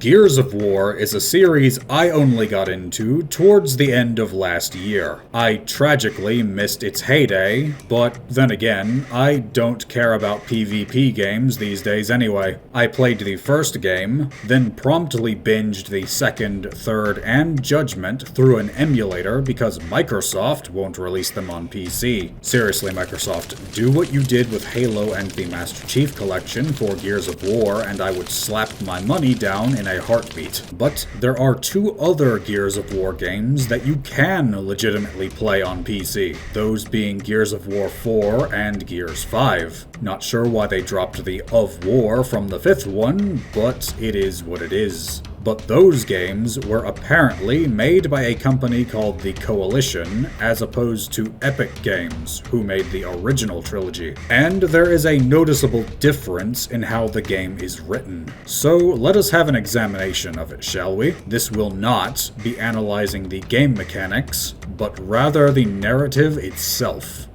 Gears of War is a series I only got into towards the end of last year. I tragically missed its heyday, but then again, I don't care about PvP games these days anyway. I played the first game, then promptly binged the second, third, and Judgement through an emulator because Microsoft won't release them on PC. Seriously, Microsoft, do what you did with Halo and the Master Chief Collection for Gears of War, and I would slap my money down in a heartbeat. But there are two other Gears of War games that you can legitimately play on PC, those being Gears of War 4 and Gears 5. Not sure why they dropped the of War from the fifth one, but it is what it is. But those games were apparently made by a company called the Coalition, as opposed to Epic Games, who made the original trilogy. And there is a noticeable difference in how the game is written. So let us have an examination of it, shall we? This will not be analyzing the game mechanics, but rather the narrative itself.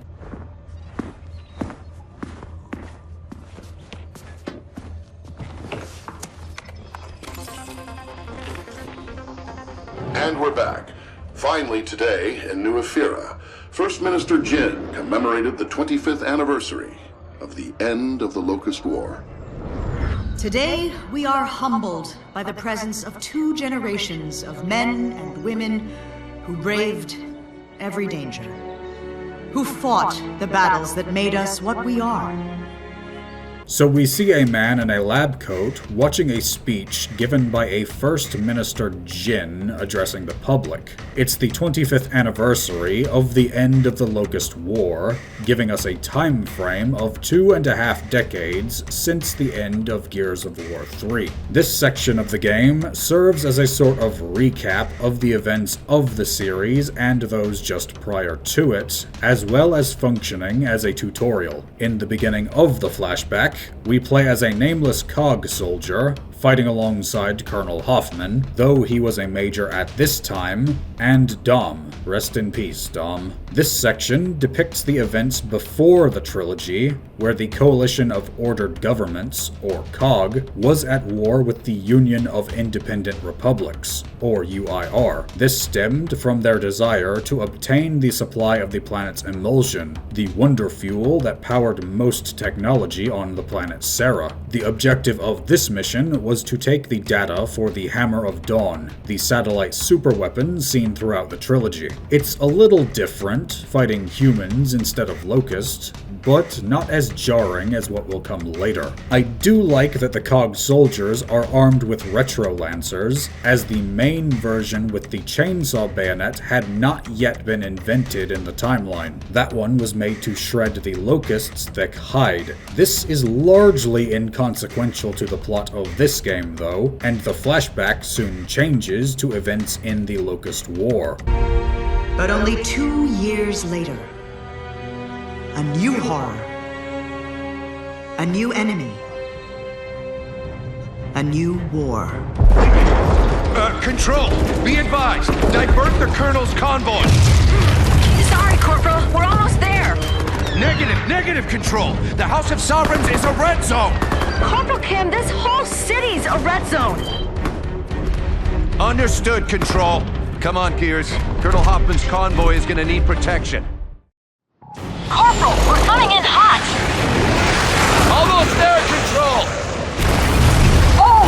And we're back. Finally today, in New Ephyra, First Minister Jin commemorated the 25th anniversary of the end of the Locust War. Today, we are humbled by the presence of two generations of men and women who braved every danger, who fought the battles that made us what we are. So we see a man in a lab coat watching a speech given by a First Minister Jin addressing the public. It's the 25th anniversary of the end of the Locust War, giving us a time frame of 2.5 decades since the end of Gears of War 3. This section of the game serves as a sort of recap of the events of the series and those just prior to it, as well as functioning as a tutorial. In the beginning of the flashback, we play as a nameless cog soldier, fighting alongside Colonel Hoffman, though he was a major at this time, and Dom. Rest in peace, Dom. This section depicts the events before the trilogy, where the Coalition of Ordered Governments, or COG, was at war with the Union of Independent Republics, or UIR. This stemmed from their desire to obtain the supply of the planet's emulsion, the wonder fuel that powered most technology on the planet Sera. The objective of this mission was to take the data for the Hammer of Dawn, the satellite superweapon seen throughout the trilogy. It's a little different, fighting humans instead of locusts, but not as jarring as what will come later. I do like that the COG soldiers are armed with retro lancers, as the main version with the chainsaw bayonet had not yet been invented in the timeline. That one was made to shred the locust's thick hide. This is largely inconsequential to the plot of this game though, and the flashback soon changes to events in the Locust War. But only 2 years later, a new horror, a new enemy, a new war. Control, be advised, divert the Colonel's convoy. Sorry, Corporal, we're almost there. Negative, Control. The House of Sovereigns is a red zone. Corporal Kim, this whole city's a red zone. Understood, Control. Come on, Gears. Colonel Hoffman's convoy is gonna need protection. Corporal, we're coming in hot. Almost there, Control. Oh,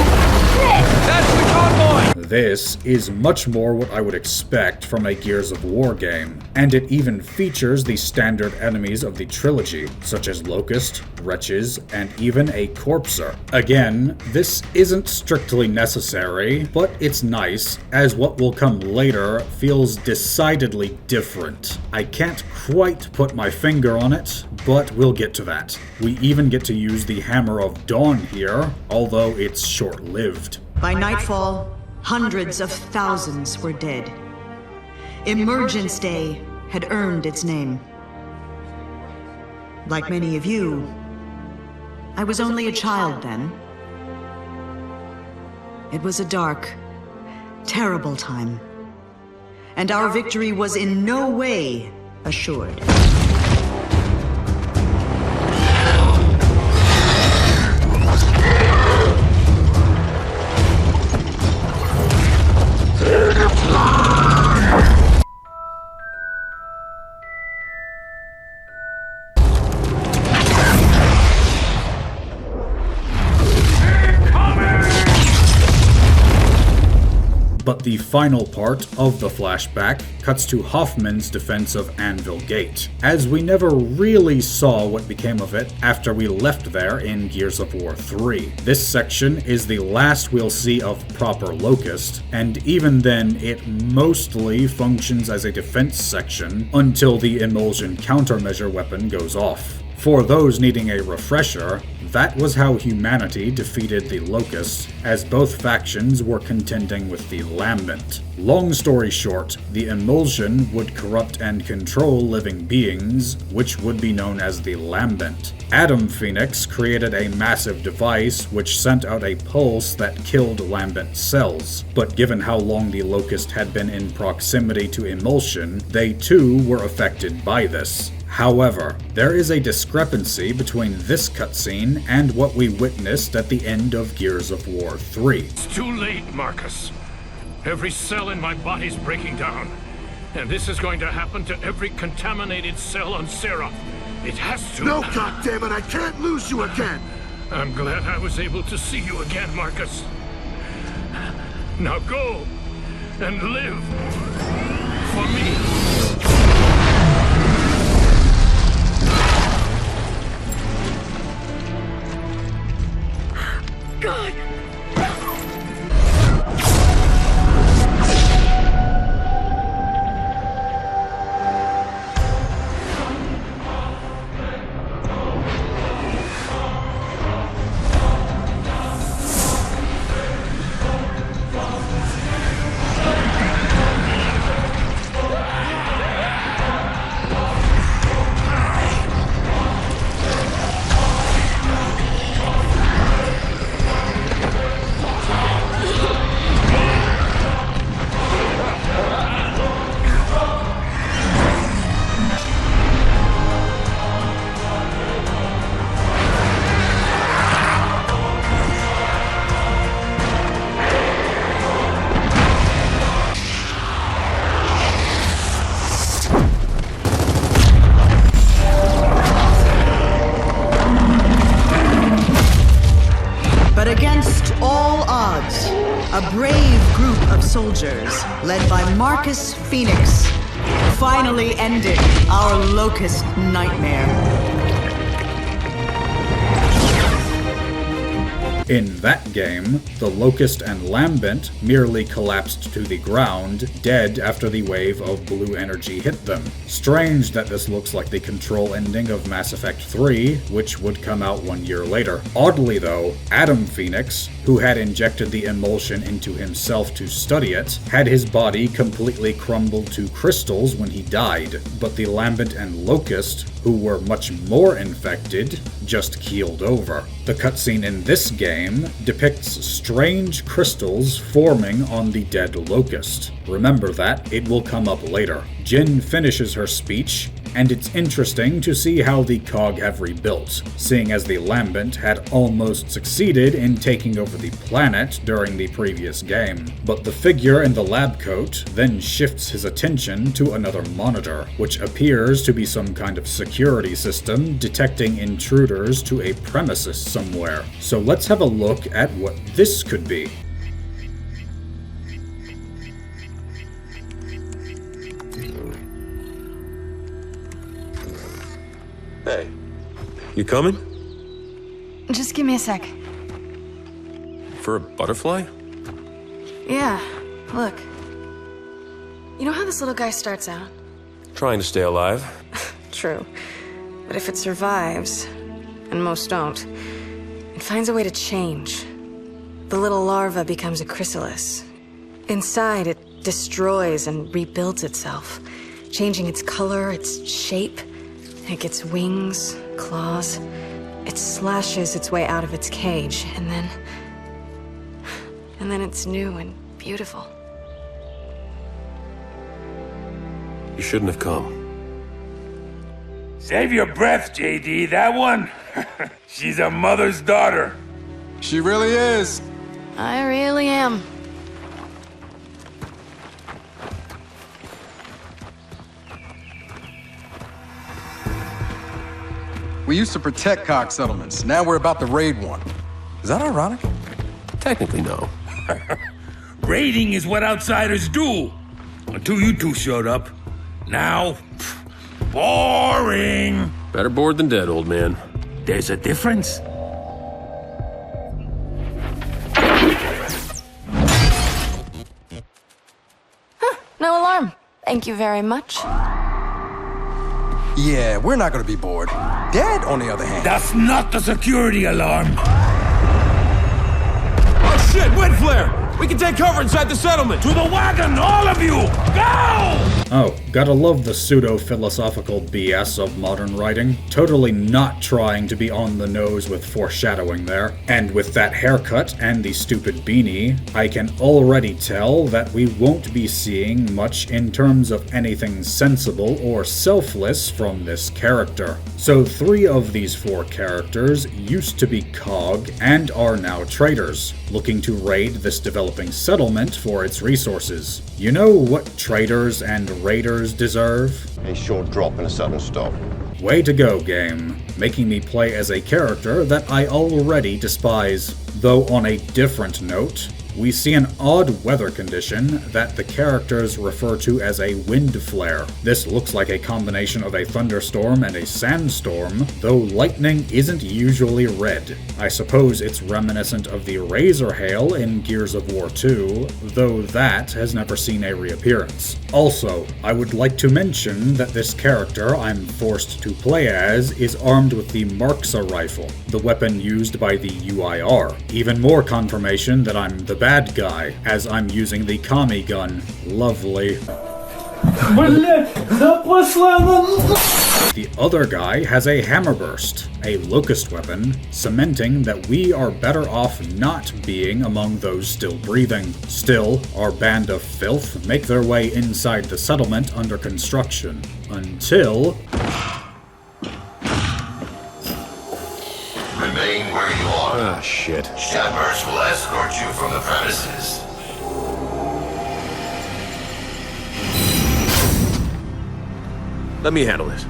shit! That's the convoy. This is much more what I would expect from a Gears of War game, and it even features the standard enemies of the trilogy, such as Locust, Wretches, and even a Corpser. Again, this isn't strictly necessary, but it's nice, as what will come later feels decidedly different. I can't quite put my finger on it, but we'll get to that. We even get to use the Hammer of Dawn here, although it's short-lived. By nightfall, hundreds of thousands were dead. Emergence Day had earned its name. Like many of you, I was only a child then. It was a dark, terrible time, and our victory was in no way assured. But the final part of the flashback cuts to Hoffman's defense of Anvil Gate, as we never really saw what became of it after we left there in Gears of War 3. This section is the last we'll see of proper Locust, and even then it mostly functions as a defense section until the Emulsion countermeasure weapon goes off. For those needing a refresher, that was how humanity defeated the Locust, as both factions were contending with the Lambent. Long story short, the Emulsion would corrupt and control living beings, which would be known as the Lambent. Adam Phoenix created a massive device which sent out a pulse that killed Lambent cells, but given how long the Locust had been in proximity to Emulsion, they too were affected by this. However, there is a discrepancy between this cutscene and what we witnessed at the end of Gears of War 3. It's too late, Marcus. Every cell in my body's breaking down. And this is going to happen to every contaminated cell on Seraph. It has to. No, goddammit, I can't lose you again! I'm glad I was able to see you again, Marcus. Now go and live for me. God! A brave group of soldiers, led by Marcus Phoenix, finally ended our Locust nightmare. In that game, the Locust and Lambent merely collapsed to the ground, dead after the wave of blue energy hit them. Strange that this looks like the control ending of Mass Effect 3, which would come out 1 year later. Oddly though, Adam Phoenix, who had injected the emulsion into himself to study it, had his body completely crumbled to crystals when he died, but the Lambent and Locust, who were much more infected, just keeled over. The cutscene in this game depicts strange crystals forming on the dead Locust. Remember that, it will come up later. Jin finishes her speech, and it's interesting to see how the COG have rebuilt, seeing as the Lambent had almost succeeded in taking over the planet during the previous game. But the figure in the lab coat then shifts his attention to another monitor, which appears to be some kind of security system detecting intruders to a premises somewhere. So let's have a look at what this could be. Hey, you coming? Just give me a sec. For a butterfly? Yeah, look. You know how this little guy starts out? Trying to stay alive. True. But if it survives, and most don't, it finds a way to change. The little larva becomes a chrysalis. Inside, it destroys and rebuilds itself, changing its color, its shape. It gets wings, claws. It slashes its way out of its cage, and then it's new and beautiful. You shouldn't have come. Save your breath, JD. That one? She's a mother's daughter. She really is. I really am. We used to protect COG settlements. Now we're about to raid one. Is that ironic? Technically, no. Raiding is what outsiders do. Until you two showed up. Now, boring. Better bored than dead, old man. There's a difference. No alarm. Thank you very much. Yeah, we're not gonna be bored. Dad, on the other hand. That's not the security alarm. Oh shit, wind flare! We can take cover inside the settlement! To the wagon, all of you! Go! Oh, gotta love the pseudo-philosophical BS of modern writing. Totally not trying to be on the nose with foreshadowing there. And with that haircut and the stupid beanie, I can already tell that we won't be seeing much in terms of anything sensible or selfless from this character. So 3 of these 4 characters used to be COG and are now traitors, looking to raid this developing settlement for its resources. You know what traitors and raiders deserve? A short drop and a sudden stop. Way to go, game. Making me play as a character that I already despise. Though on a different note, we see an odd weather condition that the characters refer to as a wind flare. This looks like a combination of a thunderstorm and a sandstorm, though lightning isn't usually red. I suppose it's reminiscent of the Razor Hail in Gears of War 2, though that has never seen a reappearance. Also, I would like to mention that this character I'm forced to play as is armed with the Marxa rifle, the weapon used by the UIR. Even more confirmation that I'm the bad guy, as I'm using the Kami gun. Lovely. The other guy has a hammerburst, a locust weapon, cementing that we are better off not being among those still breathing. Still, our band of filth make their way inside the settlement under construction, until... Remain where you are. Ah, shit. Shepherds will escort you from the premises. Let me handle this.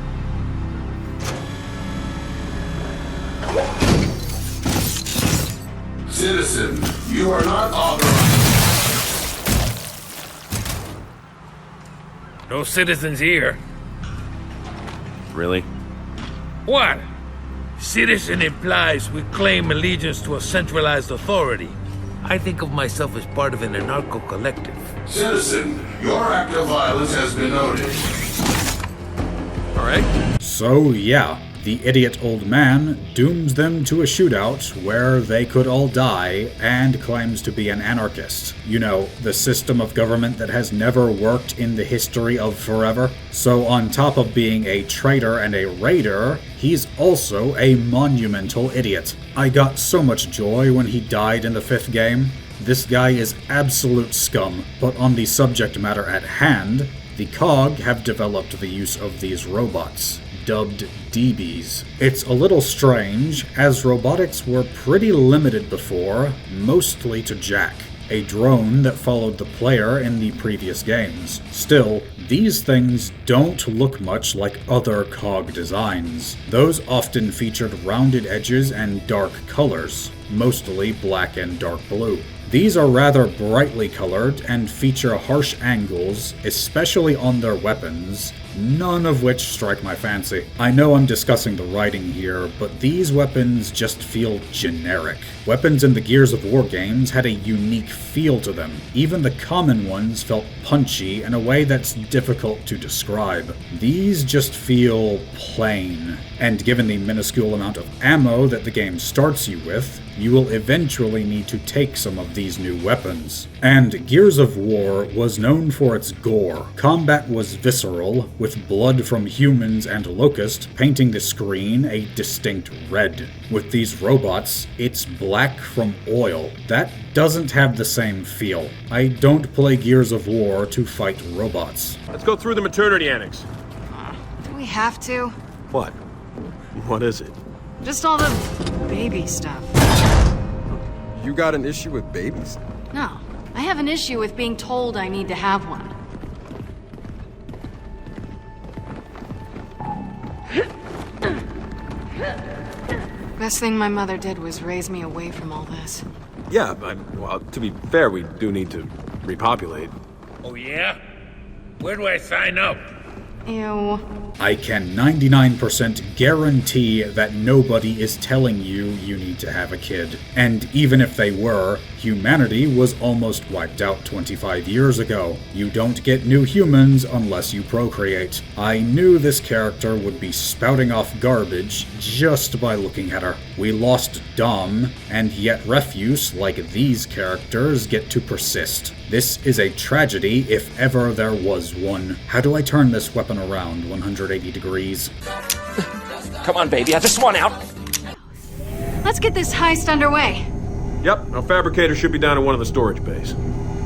Citizen, you are not authorized. No citizens here. Really? What? Citizen implies we claim allegiance to a centralized authority. I think of myself as part of an anarcho-collective. Citizen, your act of violence has been noted. Alright. So yeah, the idiot old man dooms them to a shootout where they could all die and claims to be an anarchist. You know, the system of government that has never worked in the history of forever. So on top of being a traitor and a raider, he's also a monumental idiot. I got so much joy when he died in the 5th game. This guy is absolute scum, but on the subject matter at hand, the COG have developed the use of these robots, dubbed DBs. It's a little strange, as robotics were pretty limited before, mostly to Jack, a drone that followed the player in the previous games. Still, these things don't look much like other COG designs. Those often featured rounded edges and dark colors, mostly black and dark blue. These are rather brightly colored and feature harsh angles, especially on their weapons, none of which strike my fancy. I know I'm discussing the writing here, but these weapons just feel generic. Weapons in the Gears of War games had a unique feel to them. Even the common ones felt punchy in a way that's difficult to describe. These just feel plain. And given the minuscule amount of ammo that the game starts you with, you will eventually need to take some of these new weapons. And Gears of War was known for its gore. Combat was visceral, with blood from humans and Locust painting the screen a distinct red. With these robots, it's black from oil. That doesn't have the same feel. I don't play Gears of War to fight robots. Let's go through the maternity annex. Do we have to? What? What is it? Just all the baby stuff. You got an issue with babies? No. I have an issue with being told I need to have one. Best thing my mother did was raise me away from all this. Yeah, well, to be fair, we do need to repopulate. Oh yeah? Where do I sign up? Ew. I can 99% guarantee that nobody is telling you you need to have a kid. And even if they were, humanity was almost wiped out 25 years ago. You don't get new humans unless you procreate. I knew this character would be spouting off garbage just by looking at her. We lost Dom, and yet refuse like these characters get to persist. This is a tragedy if ever there was one. How do I turn this weapon around 180 degrees? Come on, baby, I just want out. Let's get this heist underway. Yep, our fabricator should be down in one of the storage bays.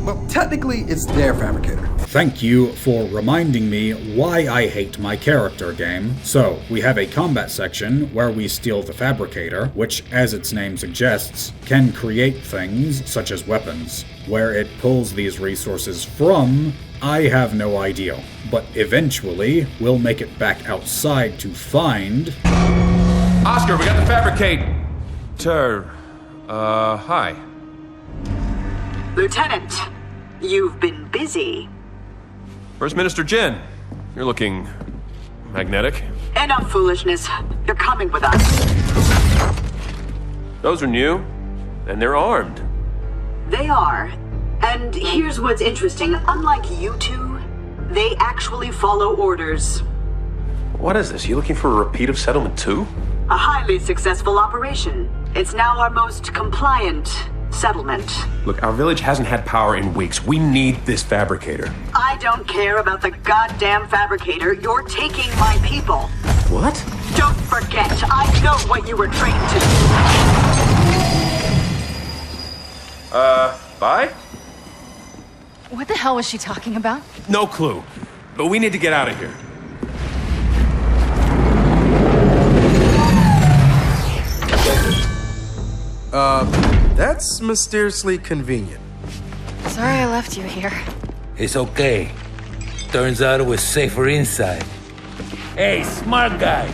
Well, technically, it's their fabricator. Thank you for reminding me why I hate my character game. So, we have a combat section where we steal the fabricator, which, as its name suggests, can create things such as weapons. Where it pulls these resources from, I have no idea. But eventually, we'll make it back outside to find... Oscar, we got the fabricator. Hi. Lieutenant, you've been busy. First Minister Jin, you're looking magnetic. Enough foolishness. You're coming with us. Those are new, and they're armed. They are. And here's what's interesting. Unlike you two, they actually follow orders. What is this? You looking for a repeat of Settlement 2? A highly successful operation. It's now our most compliant settlement. Look, our village hasn't had power in weeks. We need this fabricator. I don't care about the goddamn fabricator. You're taking my people. What? Don't forget, I know what you were trained to do. Bye? What the hell was she talking about? No clue. But we need to get out of here. That's mysteriously convenient. Sorry I left you here. It's okay. Turns out it was safer inside. Hey, smart guy.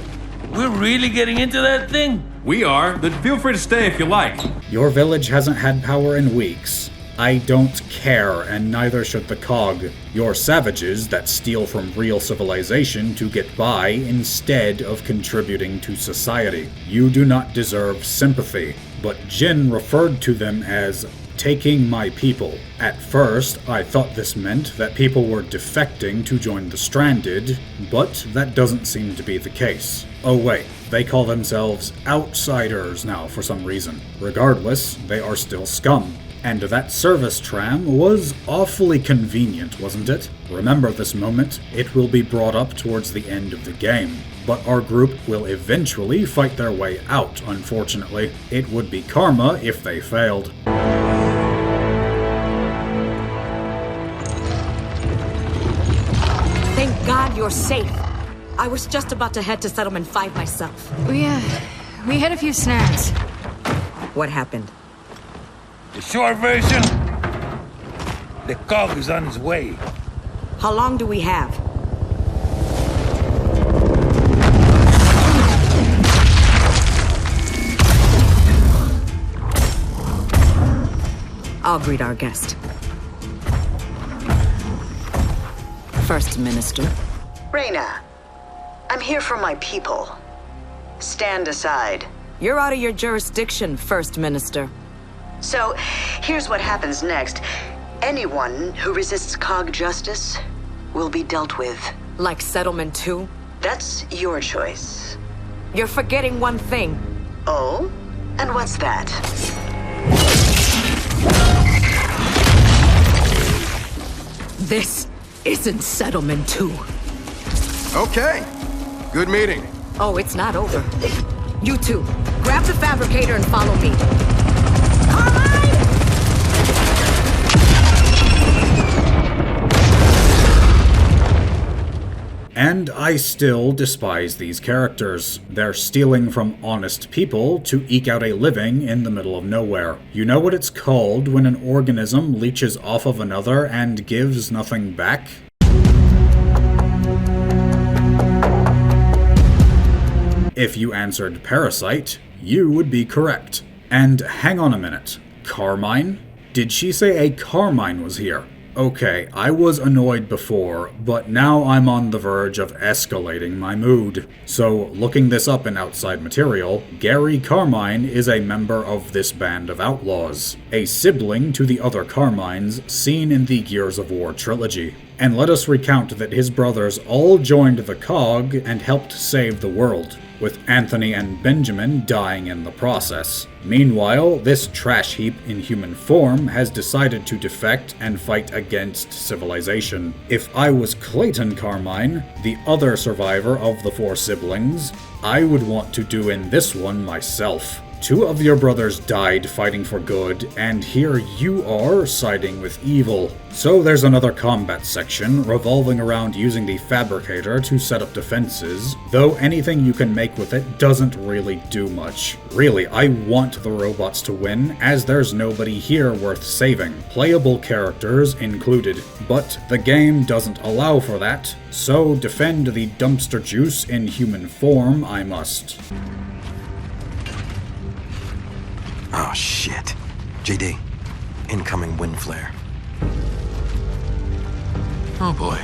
We're really getting into that thing? We are, but feel free to stay if you like. Your village hasn't had power in weeks. I don't care, and neither should the cog. You're savages that steal from real civilization to get by instead of contributing to society. You do not deserve sympathy, but Jin referred to them as taking my people. At first, I thought this meant that people were defecting to join the Stranded, but that doesn't seem to be the case. Oh wait, they call themselves outsiders now for some reason. Regardless, they are still scum. And that service tram was awfully convenient, wasn't it? Remember this moment, it will be brought up towards the end of the game. But our group will eventually fight their way out, unfortunately. It would be karma if they failed. Thank God you're safe. I was just about to head to Settlement 5 myself. We hit a few snags. What happened? The short version, the cog is on its way. How long do we have? I'll greet our guest. First Minister. Reyna, I'm here for my people. Stand aside. You're out of your jurisdiction, First Minister. So, here's what happens next. Anyone who resists cog justice will be dealt with. Like Settlement 2? That's your choice. You're forgetting one thing. Oh? And what's that? This isn't Settlement 2. Okay. Good meeting. Oh, it's not over. You two, grab the fabricator and follow me. And I still despise these characters. They're stealing from honest people to eke out a living in the middle of nowhere. You know what it's called when an organism leeches off of another and gives nothing back? If you answered parasite, you would be correct. And hang on a minute. Carmine? Did she say a Carmine was here? Okay, I was annoyed before, but now I'm on the verge of escalating my mood. So, looking this up in Outside Material, Gary Carmine is a member of this band of outlaws, a sibling to the other Carmines seen in the Gears of War trilogy. And let us recount that his brothers all joined the COG and helped save the world, with Anthony and Benjamin dying in the process. Meanwhile, this trash heap in human form has decided to defect and fight against civilization. If I was Clayton Carmine, the other survivor of the 4 siblings, I would want to do in this one myself. 2 of your brothers died fighting for good, and here you are siding with evil. So there's another combat section revolving around using the Fabricator to set up defenses, though anything you can make with it doesn't really do much. Really, I want the robots to win, as there's nobody here worth saving, playable characters included. But the game doesn't allow for that, so defend the dumpster juice in human form I must. Oh, shit. JD, incoming wind flare. Oh boy.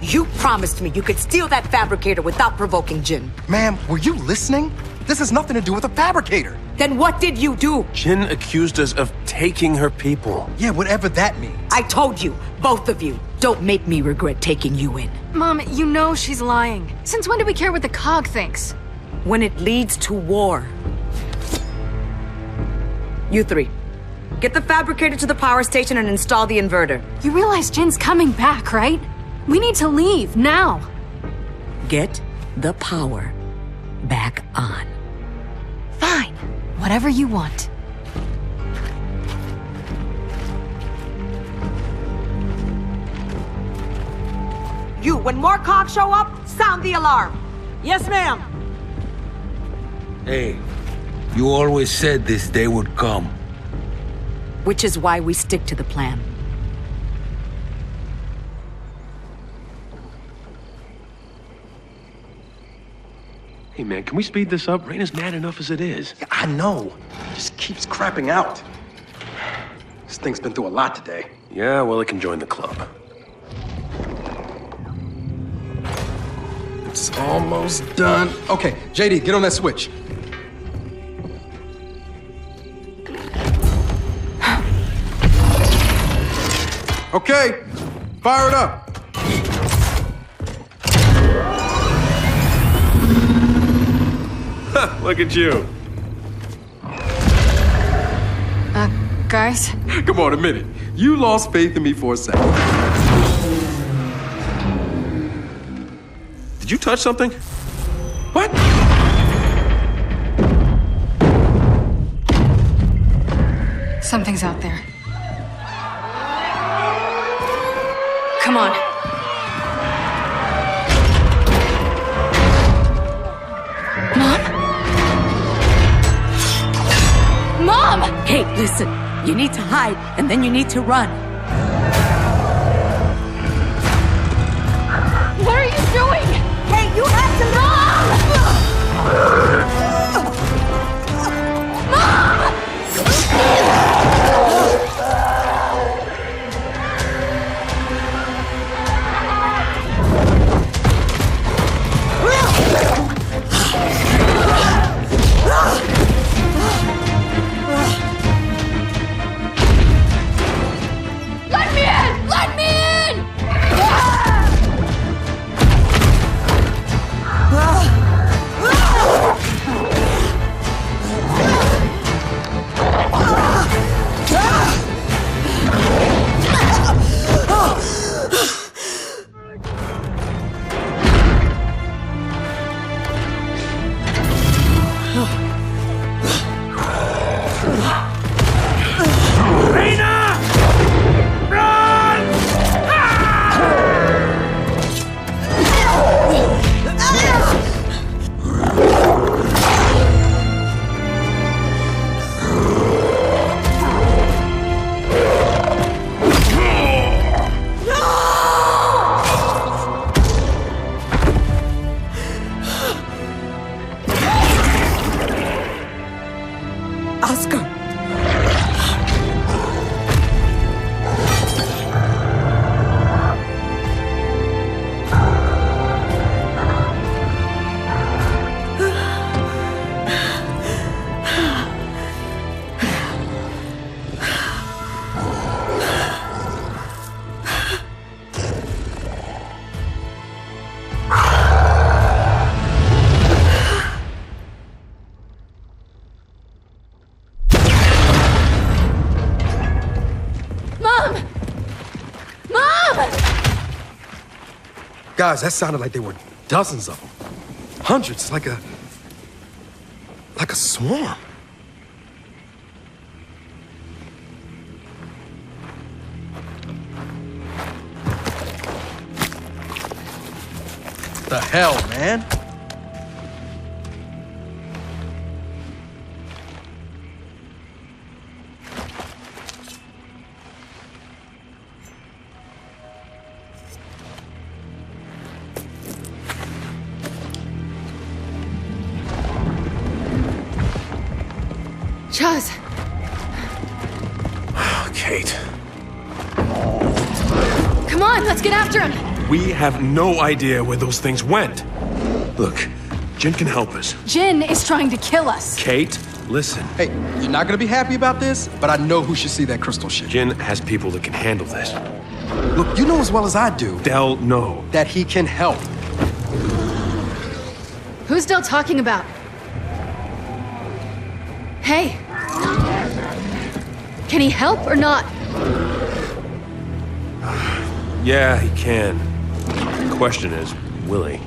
You promised me you could steal that fabricator without provoking Jin. Ma'am, were you listening? This has nothing to do with a fabricator. Then what did you do? Jin accused us of taking her people. Yeah, whatever that means. I told you, both of you, don't make me regret taking you in. Mom, you know she's lying. Since when do we care what the COG thinks? When it leads to war. You 3, get the fabricator to the power station and install the inverter. You realize Jin's coming back, right? We need to leave, now. Get the power back on. Fine. Whatever you want. You, when more cogs show up, sound the alarm. Yes, ma'am. Hey, you always said this day would come. Which is why we stick to the plan. Hey man, can we speed this up? Rain is mad enough as it is. Yeah, I know. It just keeps crapping out. This thing's been through a lot today. Yeah, well, it can join the club. It's almost done. Okay, JD, get on that switch. Okay, fire it up. Look at you. Guys? Come on, a minute. You lost faith in me for a second. Did you touch something? What? Something's out there. Come on. Mom! Hey, listen. You need to hide, and then you need to run. What are you doing? Hey, you have to... Guys, that sounded like there were dozens of them. Hundreds, like a swarm. What the hell, man? Chuz! Kate. Come on, let's get after him! We have no idea where those things went. Look, Jin can help us. Jin is trying to kill us. Kate, listen. Hey, you're not gonna be happy about this, but I know who should see that crystal shit. Jin has people that can handle this. Look, you know as well as I do. Del, no. That he can help. Who's Del talking about? Hey! Can he help or not? Yeah, he can. The question is, will he?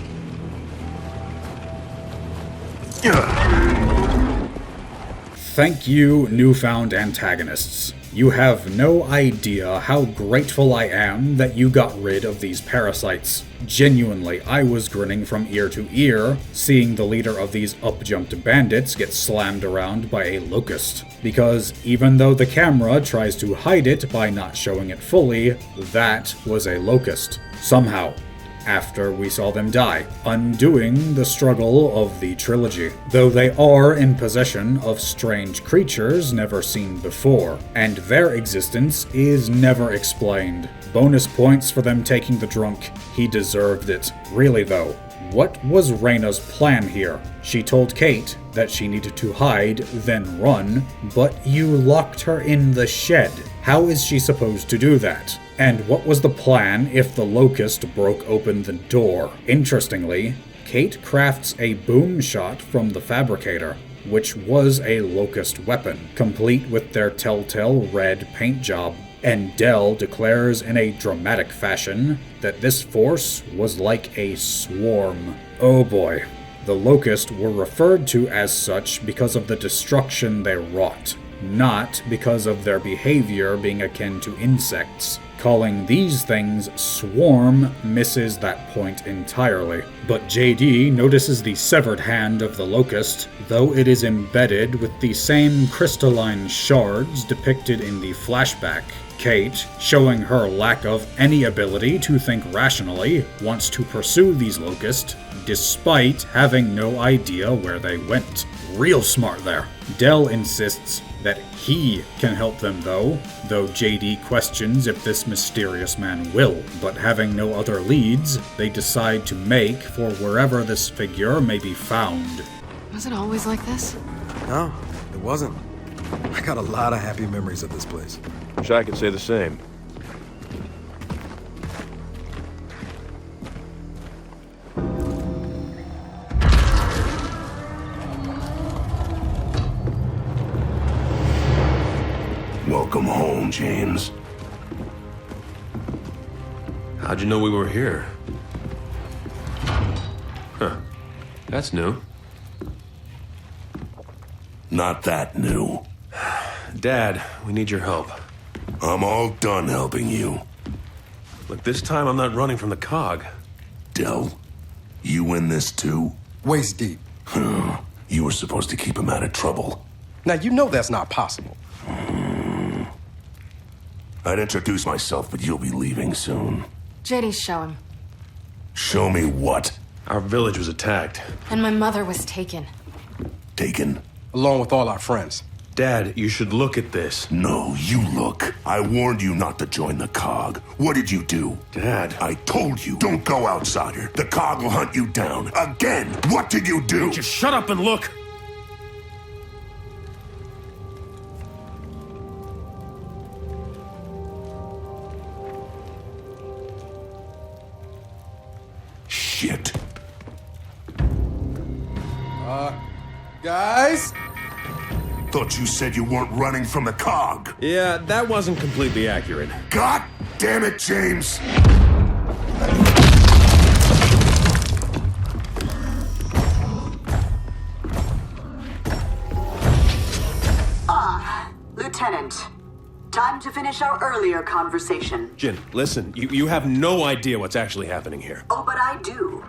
Thank you, newfound antagonists. You have no idea how grateful I am that you got rid of these parasites. Genuinely, I was grinning from ear to ear, seeing the leader of these up-jumped bandits get slammed around by a locust. Because even though the camera tries to hide it by not showing it fully, that was a locust. Somehow. After we saw them die, undoing the struggle of the trilogy. Though they are in possession of strange creatures never seen before, and their existence is never explained. Bonus points for them taking the drunk. He deserved it. Really though, what was Reyna's plan here? She told Kate that she needed to hide, then run, but you locked her in the shed. How is she supposed to do that? And what was the plan if the locust broke open the door? Interestingly, Kate crafts a boom shot from the fabricator, which was a locust weapon, complete with their telltale red paint job. And Del declares in a dramatic fashion that this force was like a swarm. Oh boy. The Locust were referred to as such because of the destruction they wrought, not because of their behavior being akin to insects. Calling these things swarm misses that point entirely. But JD notices the severed hand of the Locust, though it is embedded with the same crystalline shards depicted in the flashback. Kate, showing her lack of any ability to think rationally, wants to pursue these locusts, despite having no idea where they went. Real smart there. Del insists that he can help them though JD questions if this mysterious man will. But having no other leads, they decide to make for wherever this figure may be found. Was it always like this? No, it wasn't. I got a lot of happy memories of this place. Wish I could say the same. Welcome home, James. How'd you know we were here? Huh. That's new. Not that new. Dad, we need your help. I'm all done helping you. Look, this time I'm not running from the cog. Del, you in this too? Waist deep. You were supposed to keep him out of trouble. Now, you know that's not possible. I'd introduce myself, but you'll be leaving soon. JD, show him. Show me what? Our village was attacked. And my mother was taken. Taken? Along with all our friends. Dad, you should look at this. No, you look. I warned you not to join the cog. What did you do? Dad. I told you, don't go, outsider. The cog will hunt you down. Again, what did you do? Just shut up and look! Shit. Guys? Thought you said you weren't running from the cog. Yeah, that wasn't completely accurate. God damn it, James! Time to finish our earlier conversation. Jin, listen, you have no idea what's actually happening here. Oh, but I do.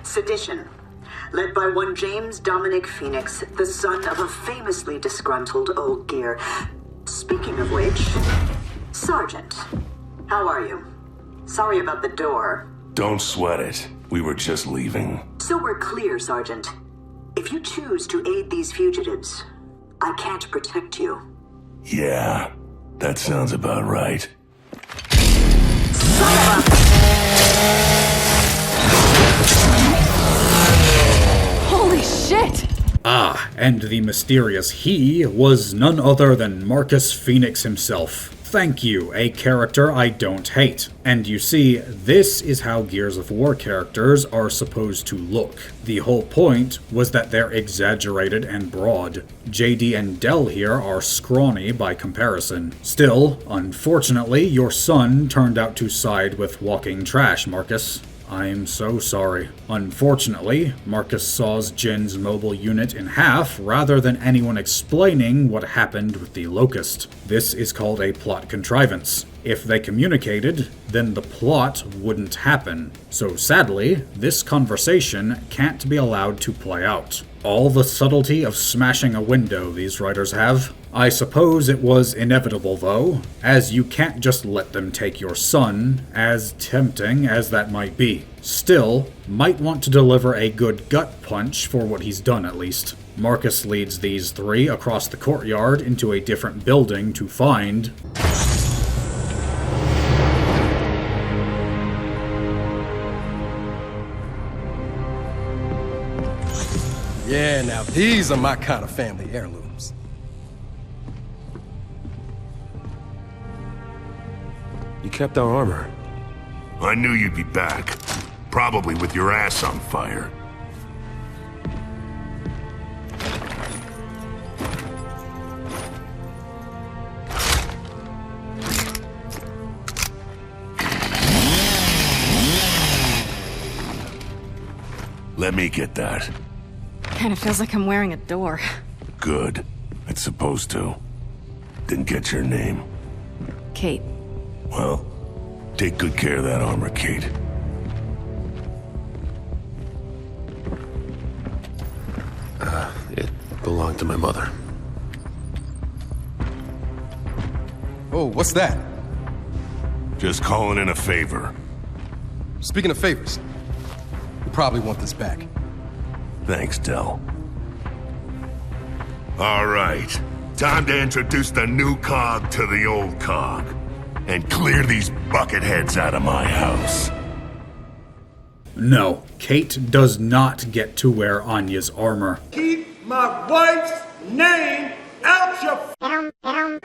Sedition, led by one James Dominic Phoenix, the son of a famously disgruntled old gear. Speaking of which, Sergeant, how are you? Sorry about the door. Don't sweat it. We were just leaving. So we're clear, Sergeant. If you choose to aid these fugitives, I can't protect you. Yeah, that sounds about right. Holy shit! Ah, and the mysterious he was none other than Marcus Phoenix himself. Thank you, a character I don't hate. And you see, this is how Gears of War characters are supposed to look. The whole point was that they're exaggerated and broad. JD and Dell here are scrawny by comparison. Still, unfortunately, your son turned out to side with walking trash, Marcus. I'm so sorry. Unfortunately, Marcus saws Jin's mobile unit in half rather than anyone explaining what happened with the Locust. This is called a plot contrivance. If they communicated, then the plot wouldn't happen. So sadly, this conversation can't be allowed to play out. All the subtlety of smashing a window these writers have. I suppose it was inevitable though, as you can't just let them take your son, as tempting as that might be. Still, might want to deliver a good gut punch for what he's done at least. Marcus leads these three across the courtyard into a different building to find... Yeah, now these are my kind of family heirlooms. You kept our armor. I knew you'd be back. Probably with your ass on fire. Let me get that. Kinda feels like I'm wearing a door. Good. It's supposed to. Didn't get your name. Kate. Well, take good care of that armor, Kate. It belonged to my mother. Oh, what's that? Just calling in a favor. Speaking of favors, you probably want this back. Thanks, Dell. All right. Time to introduce the new cog to the old cog. And clear these bucketheads out of my house. No, Kate does not get to wear Anya's armor. Keep my wife's name out your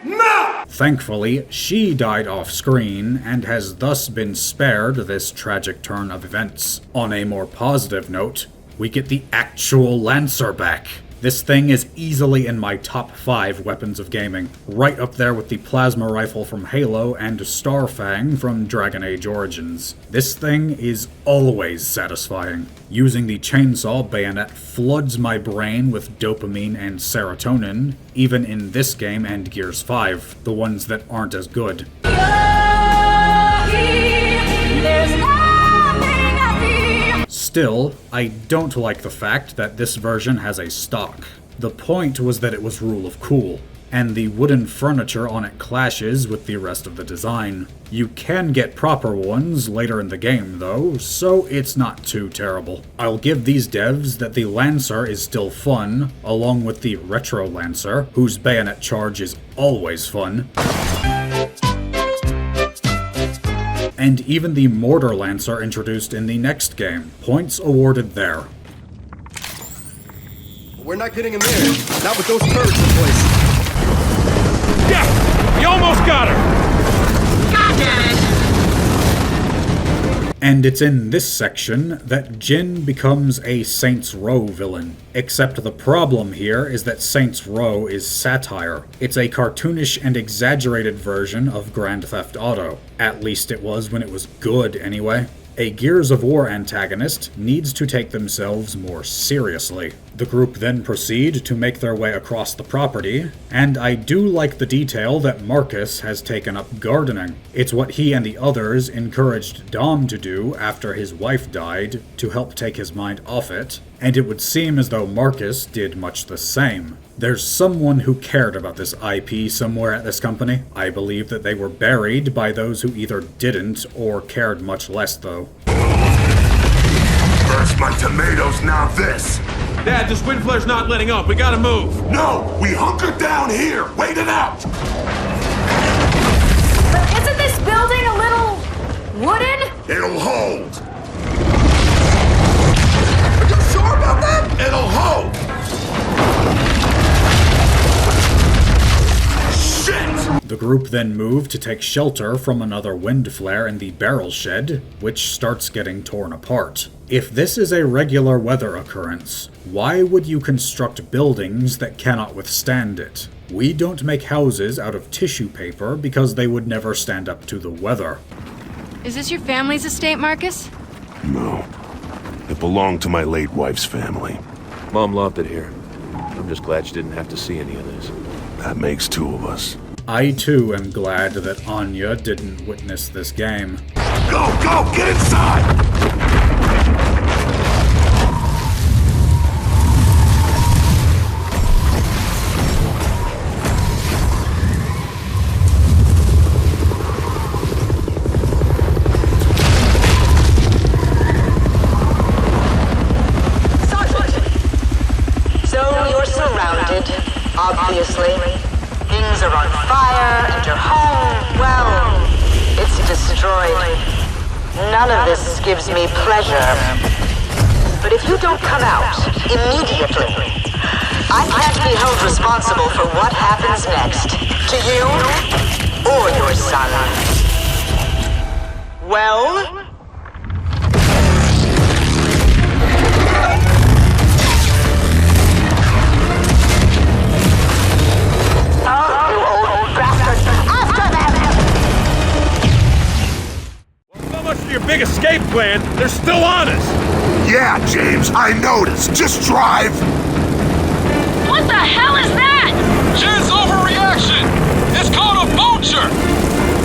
mouth! Thankfully, she died off screen and has thus been spared this tragic turn of events. On a more positive note, we get the actual Lancer back. This thing is easily in my top 5 weapons of gaming, right up there with the plasma rifle from Halo and Starfang from Dragon Age Origins. This thing is always satisfying. Using the chainsaw bayonet floods my brain with dopamine and serotonin, even in this game and Gears 5, the ones that aren't as good. Still, I don't like the fact that this version has a stock. The point was that it was rule of cool, and the wooden furniture on it clashes with the rest of the design. You can get proper ones later in the game though, so it's not too terrible. I'll give these devs that the Lancer is still fun, along with the Retro Lancer, whose bayonet charge is always fun. And even the Mortar Lancer introduced in the next game. Points awarded there. We're not getting in there. Not with those turrets in place. Yeah! You almost got her! God damn it! And it's in this section that Jin becomes a Saints Row villain. Except the problem here is that Saints Row is satire. It's a cartoonish and exaggerated version of Grand Theft Auto. At least it was when it was good, anyway. A Gears of War antagonist needs to take themselves more seriously. The group then proceed to make their way across the property, and I do like the detail that Marcus has taken up gardening. It's what he and the others encouraged Dom to do after his wife died to help take his mind off it, and it would seem as though Marcus did much the same. There's someone who cared about this IP somewhere at this company. I believe that they were buried by those who either didn't or cared much less, though. First my tomatoes, now this! Dad, this wind flare's not letting up. We gotta move. No! We hunker down here! Wait it out! But isn't this building a little wooden? It'll hold! Are you sure about that? It'll hold! The group then move to take shelter from another wind flare in the barrel shed, which starts getting torn apart. If this is a regular weather occurrence, why would you construct buildings that cannot withstand it? We don't make houses out of tissue paper because they would never stand up to the weather. Is this your family's estate, Marcus? No. It belonged to my late wife's family. Mom loved it here. I'm just glad she didn't have to see any of this. That makes two of us. I too am glad that Anya didn't witness this game. Go, go, get inside! So you're surrounded, obviously. Things are on fire, and your home, well, it's destroyed. None of this gives me pleasure. But if you don't come out immediately, I can't be held responsible for what happens next to you or your son. Well? Your big escape plan, they're still on us! Yeah, James, I noticed. Just drive! What the hell is that? Jen's overreaction! It's called a vulture!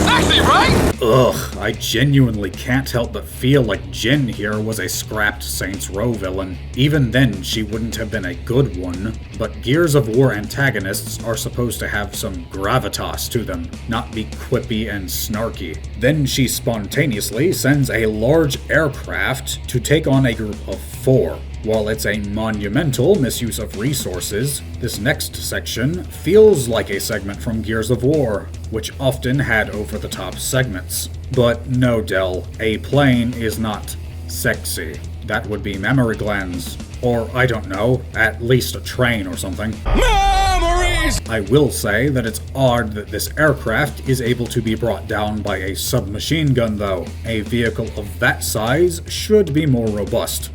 Sexy, right? Ugh, I genuinely can't help but feel like Jen here was a scrapped Saints Row villain. Even then, she wouldn't have been a good one, but Gears of War antagonists are supposed to have some gravitas to them, not be quippy and snarky. Then she spontaneously sends a large aircraft to take on a group of 4. While it's a monumental misuse of resources, this next section feels like a segment from Gears of War, which often had over-the-top segments. But no, Del, a plane is not sexy. That would be mammary glands. Or, I don't know, at least a train or something. Memories! I will say that it's odd that this aircraft is able to be brought down by a submachine gun, though. A vehicle of that size should be more robust.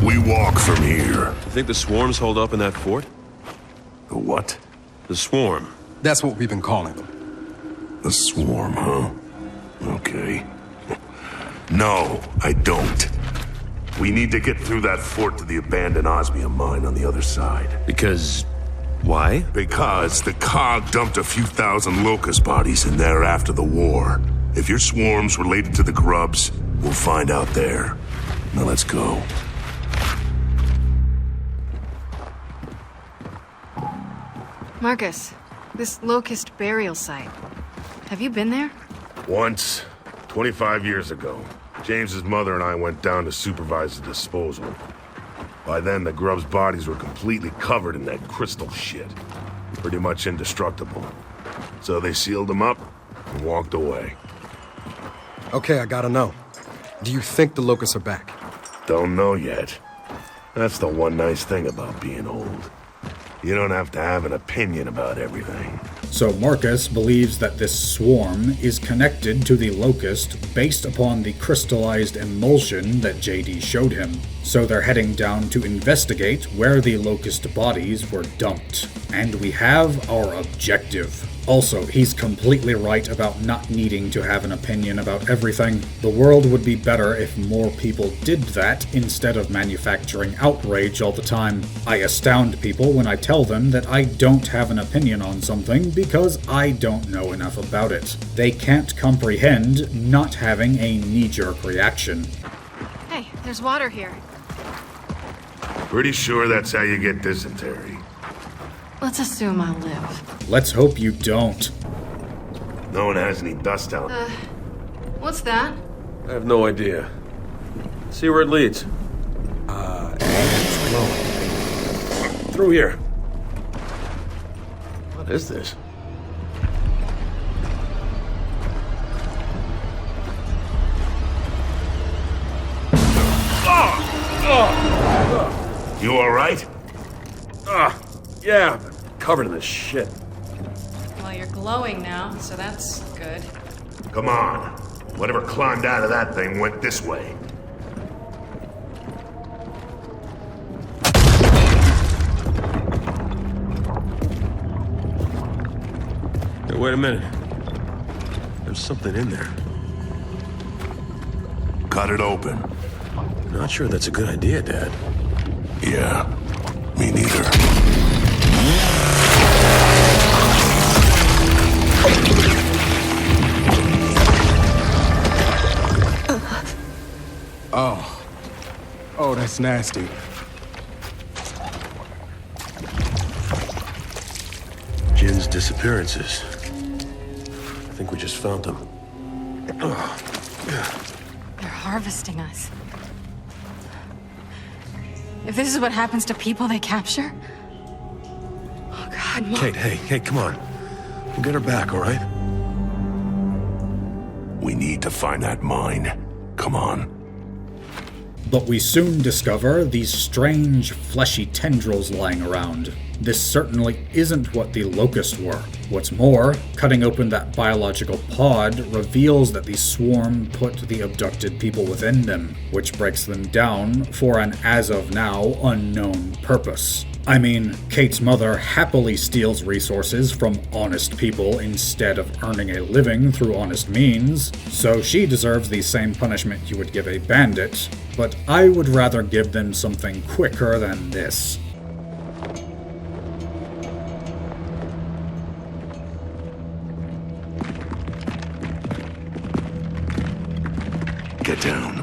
We walk from here. You think the swarms hold up in that fort? The what? The swarm. That's what we've been calling them. The swarm, huh? Okay. No, I don't. We need to get through that fort to the abandoned osmium mine on the other side. Because... why? Because the COG dumped a few thousand locust bodies in there after the war. If your swarm's related to the grubs, we'll find out there. Now let's go. Marcus, this locust burial site. Have you been there? Once, 25 years ago, James's mother and I went down to supervise the disposal. By then, the grubs' bodies were completely covered in that crystal shit. Pretty much indestructible. So they sealed them up and walked away. Okay, I gotta know. Do you think the locusts are back? Don't know yet. That's the one nice thing about being old. You don't have to have an opinion about everything. So Marcus believes that this swarm is connected to the Locust based upon the crystallized emulsion that JD showed him. So they're heading down to investigate where the Locust bodies were dumped. And we have our objective. Also, he's completely right about not needing to have an opinion about everything. The world would be better if more people did that instead of manufacturing outrage all the time. I astound people when I tell them that I don't have an opinion on something because I don't know enough about it. They can't comprehend not having a knee-jerk reaction. Hey, there's water here. Pretty sure that's how you get dysentery. Let's assume I'll live. Let's hope you don't. No one has any dust out. What's that? I have no idea. See where it leads. It's glowing. Through here. What is this? You alright? Yeah, covered in this shit. Well, you're glowing now, so that's good. Come on. Whatever climbed out of that thing went this way. Hey, wait a minute. There's something in there. Cut it open. Not sure that's a good idea, Dad. Yeah, me neither. Oh, that's nasty. Jin's disappearances. I think we just found them. They're harvesting us. If this is what happens to people they capture... Oh, God, Mom. Kate, hey, come on. We'll get her back, all right? We need to find that mine. Come on. But we soon discover these strange, fleshy tendrils lying around. This certainly isn't what the Locust were. What's more, cutting open that biological pod reveals that the swarm put the abducted people within them, which breaks them down for an as-of-now unknown purpose. I mean, Kate's mother happily steals resources from honest people instead of earning a living through honest means, so she deserves the same punishment you would give a bandit, but I would rather give them something quicker than this. Get down.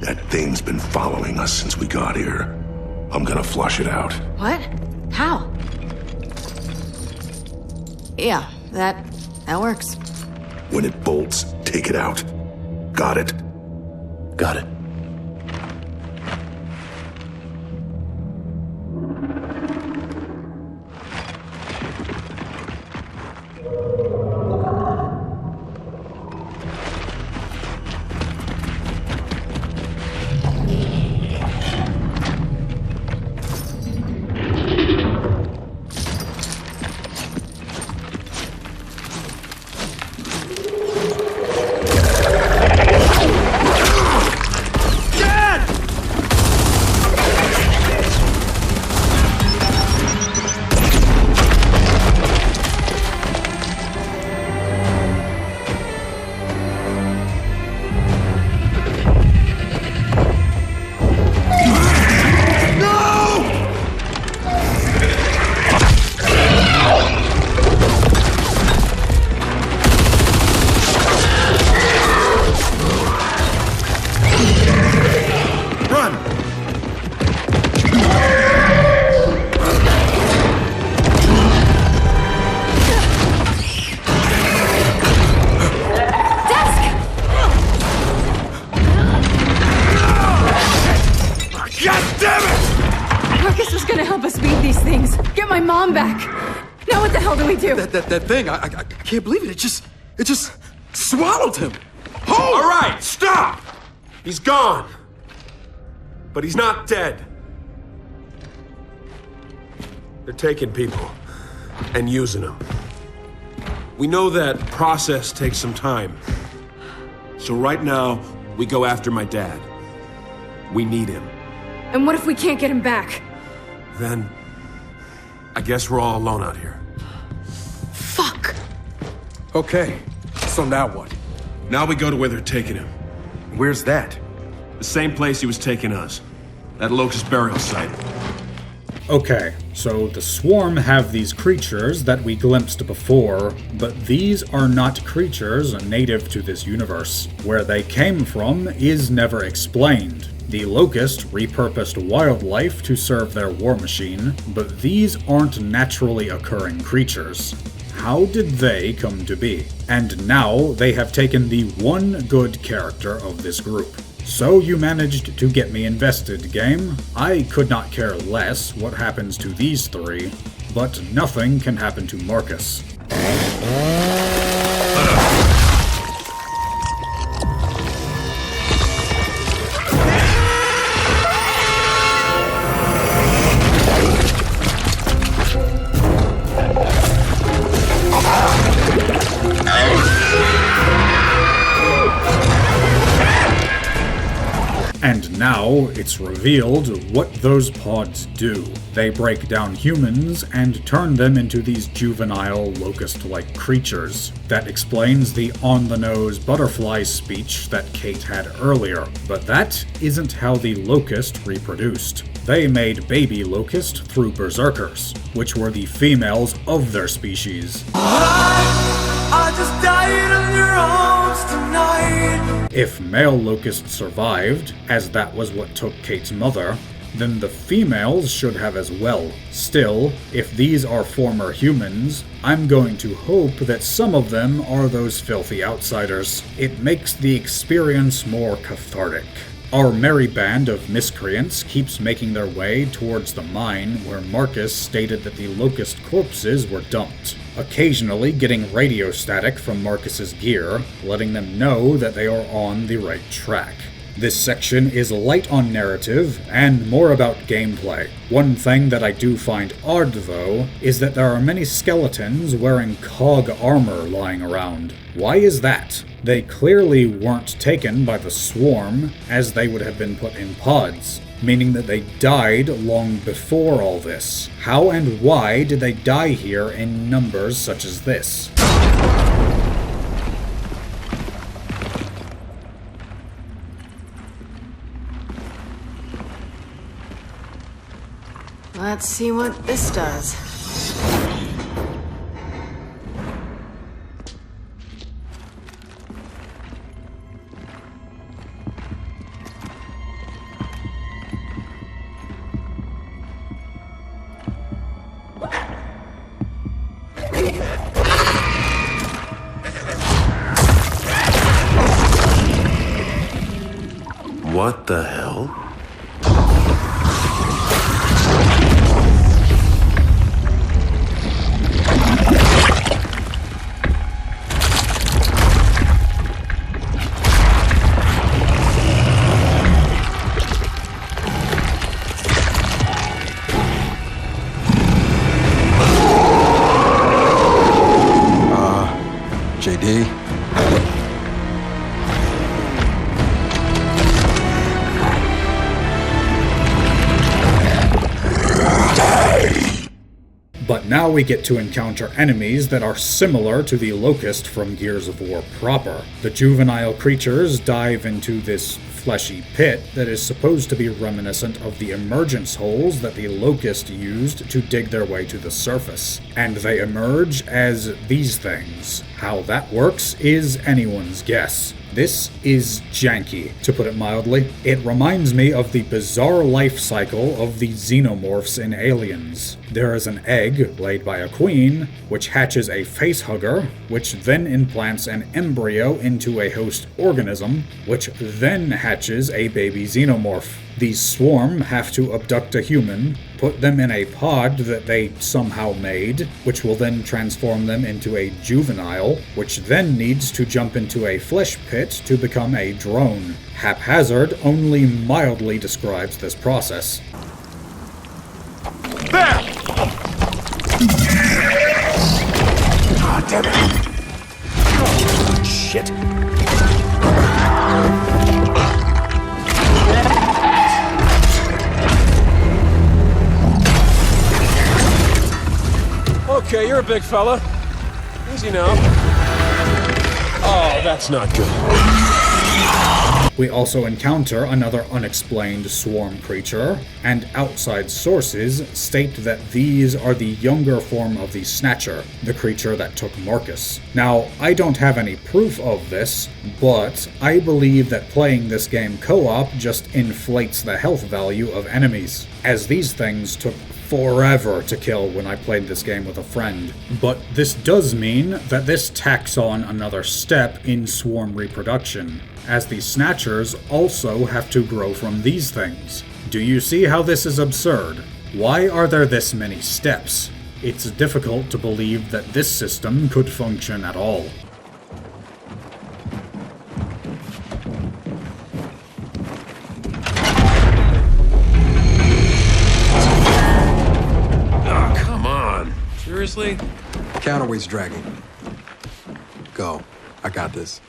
That thing's been following us since we got here. I'm gonna flush it out. What? How? Yeah, that works. When it bolts, take it out. Got it? Got it. That thing, I can't believe it. It just swallowed him. Hold! All right, stop! He's gone. But he's not dead. They're taking people and using them. We know that process takes some time. So right now, we go after my dad. We need him. And what if we can't get him back? Then, I guess we're all alone out here. Fuck! Okay, so now what? Now we go to where they're taking him. Where's that? The same place he was taking us. That Locust burial site. Okay, so the Swarm have these creatures that we glimpsed before, but these are not creatures native to this universe. Where they came from is never explained. The Locust repurposed wildlife to serve their war machine, but these aren't naturally occurring creatures. How did they come to be? And now they have taken the one good character of this group. So you managed to get me invested, game. I could not care less what happens to these three, but nothing can happen to Marcus. And now it's revealed what those pods do. They break down humans and turn them into these juvenile locust-like creatures. That explains the on-the-nose butterfly speech that Kate had earlier, but that isn't how the locust reproduced. They made baby locust through berserkers, which were the females of their species. I just died in your arms tonight. If male locust survived, as that was what took Kate's mother, then the females should have as well. Still, if these are former humans, I'm going to hope that some of them are those filthy outsiders. It makes the experience more cathartic. Our merry band of miscreants keeps making their way towards the mine where Marcus stated that the locust corpses were dumped, occasionally getting radio static from Marcus's gear, letting them know that they are on the right track. This section is light on narrative and more about gameplay. One thing that I do find odd, though, is that there are many skeletons wearing cog armor lying around. Why is that? They clearly weren't taken by the Swarm, as they would have been put in pods, meaning that they died long before all this. How and why did they die here in numbers such as this? Let's see what this does. What the hell? JD? But now we get to encounter enemies that are similar to the Locust from Gears of War proper. The juvenile creatures dive into this fleshy pit that is supposed to be reminiscent of the emergence holes that the Locust used to dig their way to the surface. And they emerge as these things. How that works is anyone's guess. This is janky, to put it mildly. It reminds me of the bizarre life cycle of the xenomorphs in Aliens. There is an egg laid by a queen, which hatches a facehugger, which then implants an embryo into a host organism, which then hatches a baby xenomorph. The swarm have to abduct a human, put them in a pod that they somehow made, which will then transform them into a juvenile, which then needs to jump into a flesh pit to become a drone. Haphazard only mildly describes this process. There! God damn it! Oh, shit. Okay, you're a big fella. Easy now. Oh, that's not good. We also encounter another unexplained swarm creature, and outside sources state that these are the younger form of the Snatcher, the creature that took Marcus. Now, I don't have any proof of this, but I believe that playing this game co-op just inflates the health value of enemies, as these things took forever to kill when I played this game with a friend. But this does mean that this tacks on another step in swarm reproduction, as the Snatchers also have to grow from these things. Do you see how this is absurd? Why are there this many steps? It's difficult to believe that this system could function at all. Seriously? Counterweight's dragging. Go. I got this.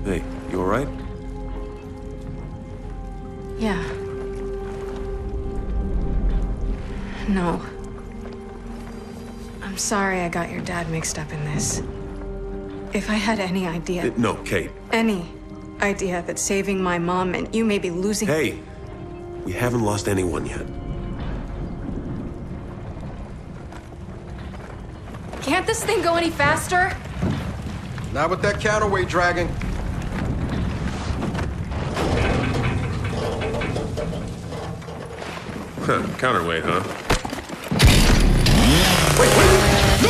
Hey, you alright? Yeah. No. I'm sorry I got your dad mixed up in this. If I had any idea... No, Kate. Any idea that saving my mom and you may be losing... Hey, we haven't lost anyone yet. Can't this thing go any faster? Not with that counterweight dragging. Huh, counterweight, huh? Wait! No!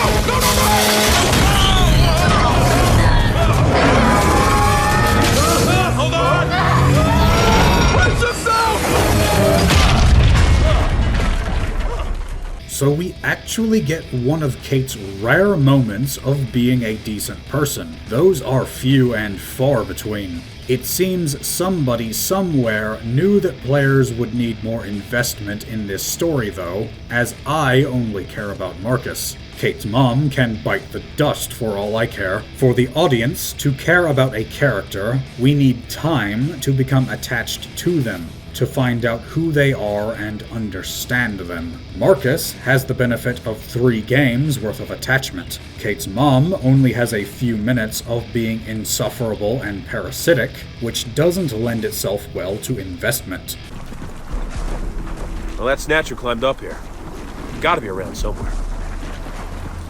Hold on! Where's the sound? So we actually get one of Kate's rare moments of being a decent person. Those are few and far between. It seems somebody somewhere knew that players would need more investment in this story though, as I only care about Marcus. Kate's mom can bite the dust for all I care. For the audience to care about a character, we need time to become attached to them, to find out who they are and understand them. Marcus has the benefit of 3 games worth of attachment. Kate's mom only has a few minutes of being insufferable and parasitic, which doesn't lend itself well to investment. Well, that Snatcher climbed up here. Gotta be around somewhere.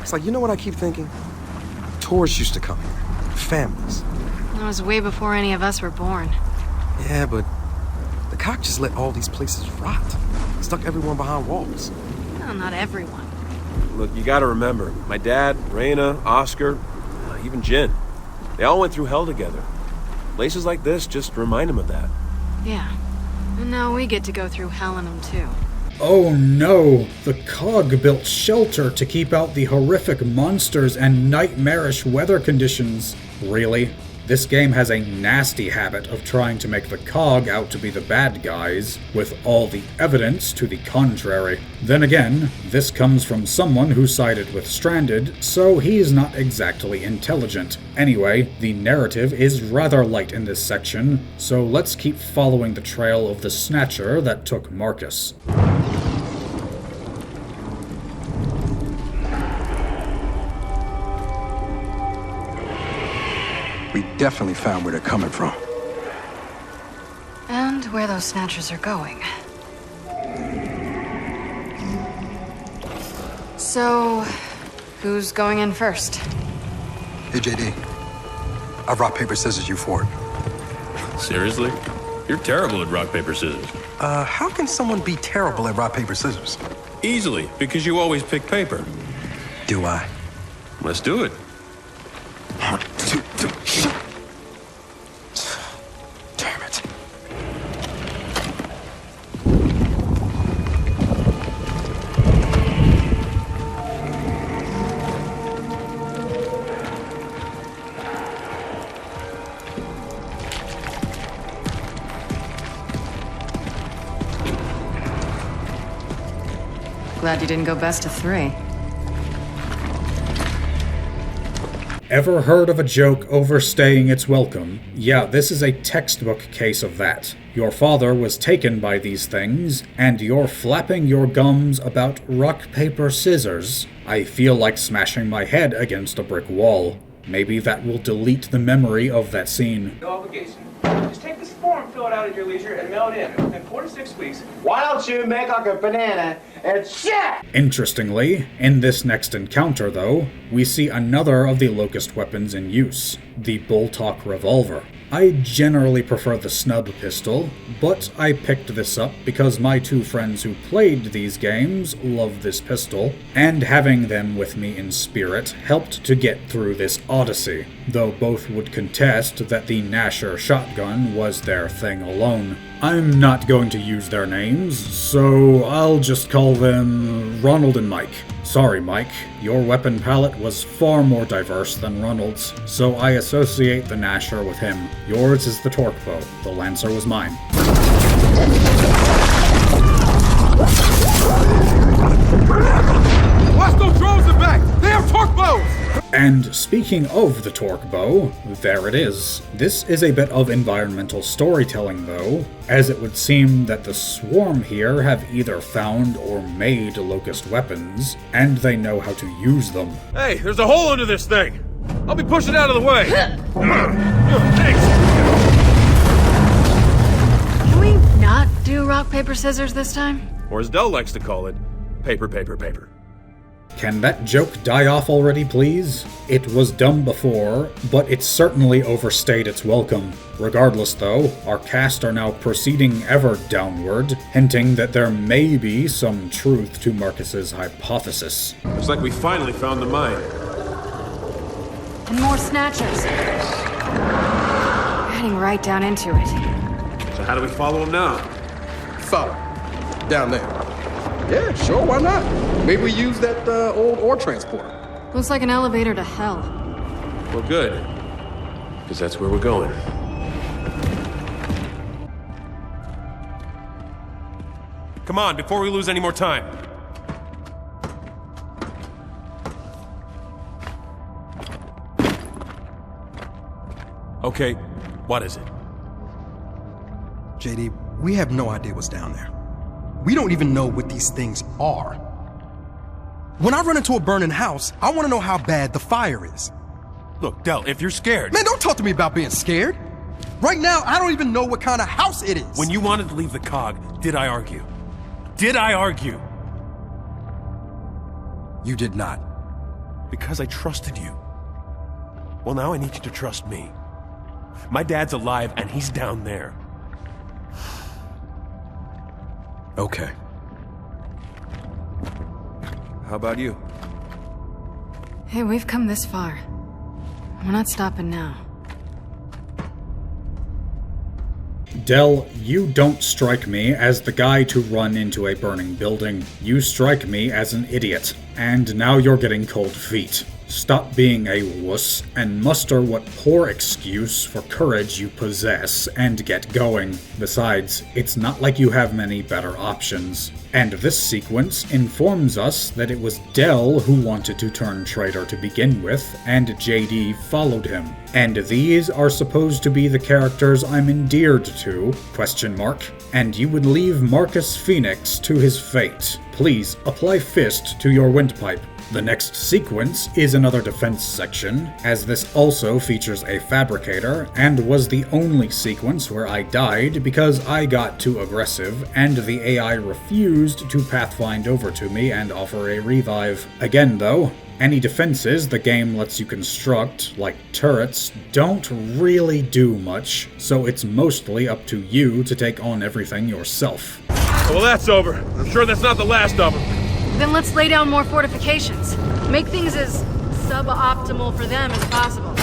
It's like, you know what I keep thinking? Tourists used to come here. Families. That was way before any of us were born. Yeah, but the cock just let all these places rot. Stuck everyone behind walls. Well, not everyone. Look, you gotta remember, my dad, Raina, Oscar, even Jin, they all went through hell together. Places like this just remind them of that. Yeah. And now we get to go through hell in them too. Oh no! The cog built shelter to keep out the horrific monsters and nightmarish weather conditions. Really? This game has a nasty habit of trying to make the cog out to be the bad guys, with all the evidence to the contrary. Then again, this comes from someone who sided with Stranded, so he's not exactly intelligent. Anyway, the narrative is rather light in this section, so let's keep following the trail of the Snatcher that took Marcus. We definitely found where they're coming from. And where those Snatchers are going. So, who's going in first? Hey, JD. I've rock, paper, scissors you for it. Seriously? You're terrible at rock, paper, scissors. How can someone be terrible at rock, paper, scissors? Easily, because you always pick paper. Do I? Let's do it. Damn it. Glad you didn't go best of 3. Ever heard of a joke overstaying its welcome? Yeah, this is a textbook case of that. Your father was taken by these things, and you're flapping your gums about rock, paper, scissors. I feel like smashing my head against a brick wall. Maybe that will delete the memory of that scene. No obligation. Just take this form, fill it out at your leisure, and mail it in. Within 4 to 6 weeks. Why don't you make like a banana and shit? Interestingly, in this next encounter, though, we see another of the Locust weapons in use, the Boltok revolver. I generally prefer the snub pistol, but I picked this up because my 2 friends who played these games love this pistol, and having them with me in spirit helped to get through this odyssey, though both would contest that the Nasher shotgun was their thing alone. I'm not going to use their names, so I'll just call them Ronald and Mike. Sorry, Mike, your weapon palette was far more diverse than Ronald's, so I associate the Nasher with him. Yours is the torque bow. The Lancer was mine. Watch those drones in back! They have torque bows! And speaking of the torque bow, there it is. This is a bit of environmental storytelling though, as it would seem that the Swarm here have either found or made Locust weapons, and they know how to use them. Hey, there's a hole under this thing! I'll be pushing out of the way! Thanks! Can we not do rock, paper, scissors this time? Or as Dell likes to call it, paper, paper, paper. Can that joke die off already, please? It was dumb before, but it certainly overstayed its welcome. Regardless, though, our cast are now proceeding ever downward, hinting that there may be some truth to Marcus's hypothesis. Looks like we finally found the mine. And more snatchers. We're heading right down into it. So how do we follow him now? Follow. Down there. Yeah, sure, why not? Maybe we use that old ore transporter. Looks like an elevator to hell. Well, good. Because that's where we're going. Come on, before we lose any more time. Okay, what is it? JD, we have no idea what's down there. We don't even know what these things are. When I run into a burning house, I want to know how bad the fire is. Look, Del, if you're scared... Man, don't talk to me about being scared. Right now, I don't even know what kind of house it is. When you wanted to leave the cog, did I argue? Did I argue? You did not. Because I trusted you. Well, now I need you to trust me. My dad's alive, and he's down there. Okay. How about you? Hey, we've come this far. We're not stopping now. Del, you don't strike me as the guy to run into a burning building. You strike me as an idiot. And now you're getting cold feet. Stop being a wuss and muster what poor excuse for courage you possess and get going. Besides, it's not like you have many better options. And this sequence informs us that it was Del who wanted to turn traitor to begin with, and JD followed him. And these are supposed to be the characters I'm endeared to, ? And you would leave Marcus Phoenix to his fate. Please, apply fist to your windpipe. The next sequence is another defense section, as this also features a fabricator, and was the only sequence where I died because I got too aggressive, and the AI refused to pathfind over to me and offer a revive. Again though, Any defenses the game lets you construct, like turrets, don't really do much, so it's mostly up to you to take on everything yourself. Well, that's over. I'm sure that's not the last of them. Then let's lay down more fortifications. Make things as suboptimal for them as possible.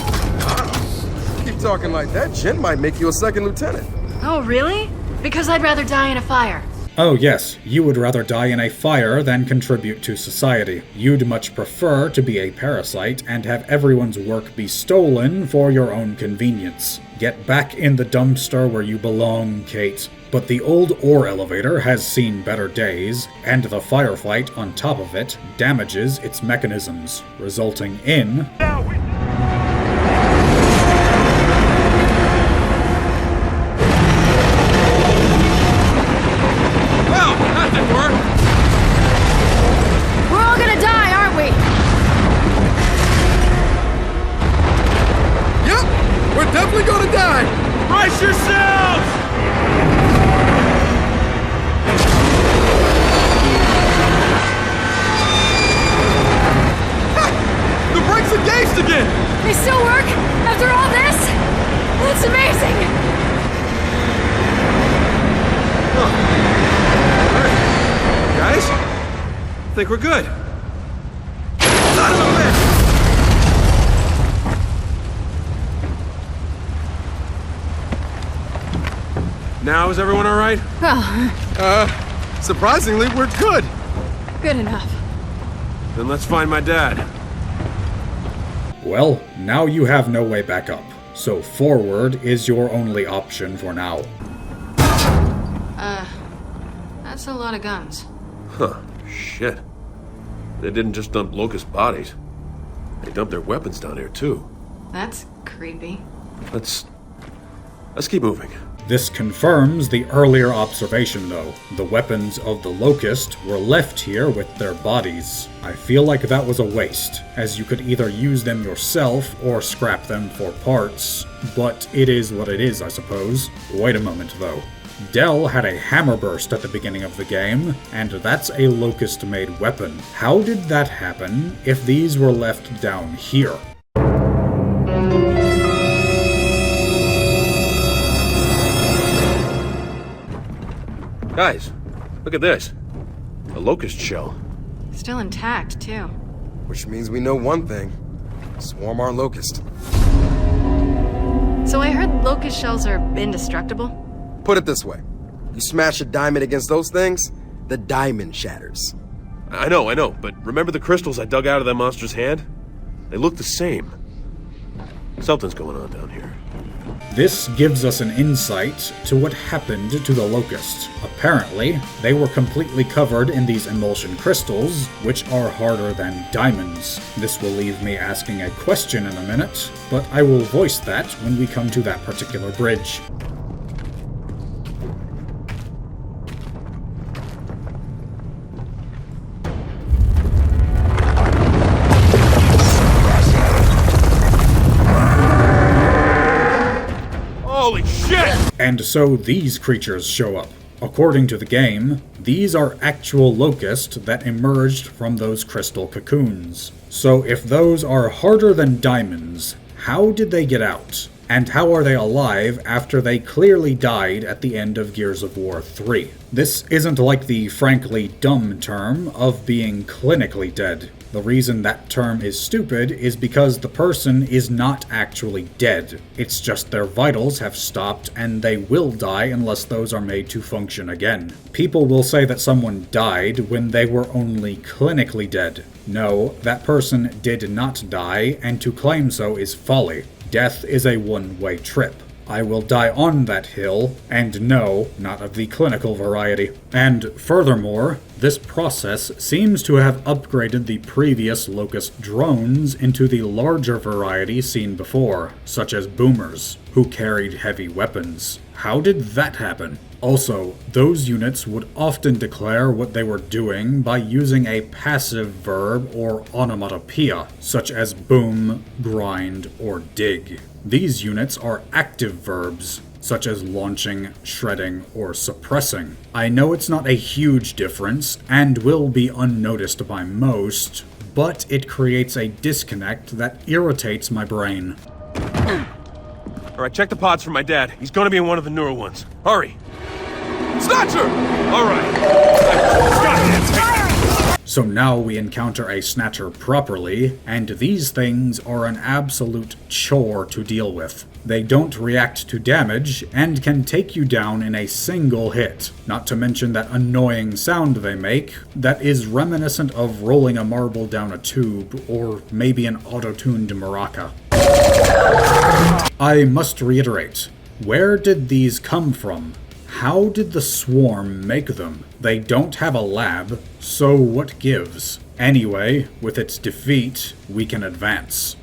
Keep talking like that, Jin might make you a second lieutenant. Oh, really? Because I'd rather die in a fire. Oh yes, you would rather die in a fire than contribute to society. You'd much prefer to be a parasite and have everyone's work be stolen for your own convenience. Get back in the dumpster where you belong, Kate. But the old ore elevator has seen better days, and the firefight on top of it damages its mechanisms, resulting in... They still work? After all this? That's amazing! Guys? I think we're good. Son of a bitch! Now, is everyone alright? Oh. Surprisingly, we're good. Good enough. Then let's find my dad. Well, now you have no way back up, so forward is your only option for now. That's a lot of guns. Huh, shit. They didn't just dump Locust bodies. They dumped their weapons down here, too. That's creepy. Let's keep moving. This confirms the earlier observation, though. The weapons of the Locust were left here with their bodies. I feel like that was a waste, as you could either use them yourself or scrap them for parts. But it is what it is, I suppose. Wait a moment, though. Del had a hammer burst at the beginning of the game, and that's a Locust-made weapon. How did that happen if these were left down here? Guys, look at this. A Locust shell. Still intact, too. Which means we know one thing. Swarm our Locust. So I heard Locust shells are indestructible? Put it this way. You smash a diamond against those things, the diamond shatters. I know, but remember the crystals I dug out of that monster's hand? They look the same. Something's going on down here. This gives us an insight to what happened to the Locust. Apparently, they were completely covered in these emulsion crystals, which are harder than diamonds. This will leave me asking a question in a minute, but I will voice that when we come to that particular bridge. Holy shit! And so these creatures show up. According to the game, these are actual locusts that emerged from those crystal cocoons. So if those are harder than diamonds, how did they get out? And how are they alive after they clearly died at the end of Gears of War 3? This isn't like the frankly dumb term of being clinically dead. The reason that term is stupid is because the person is not actually dead. It's just their vitals have stopped and they will die unless those are made to function again. People will say that someone died when they were only clinically dead. No, that person did not die, and to claim so is folly. Death is a one-way trip. I will die on that hill, and no, not of the clinical variety. And furthermore, this process seems to have upgraded the previous Locust drones into the larger variety seen before, such as boomers, who carried heavy weapons. How did that happen? Also, those units would often declare what they were doing by using a passive verb or onomatopoeia, such as boom, grind, or dig. These units are active verbs, such as launching, shredding, or suppressing. I know it's not a huge difference, and will be unnoticed by most, but it creates a disconnect that irritates my brain. Alright, check the pods for my dad. He's gonna be in one of the newer ones. Hurry! Snatcher! Alright. So now we encounter a Snatcher properly, and these things are an absolute chore to deal with. They don't react to damage, and can take you down in a single hit. Not to mention that annoying sound they make, that is reminiscent of rolling a marble down a tube, or maybe an auto-tuned maraca. I must reiterate, where did these come from? How did the swarm make them? They don't have a lab, so what gives? Anyway, with its defeat, we can advance.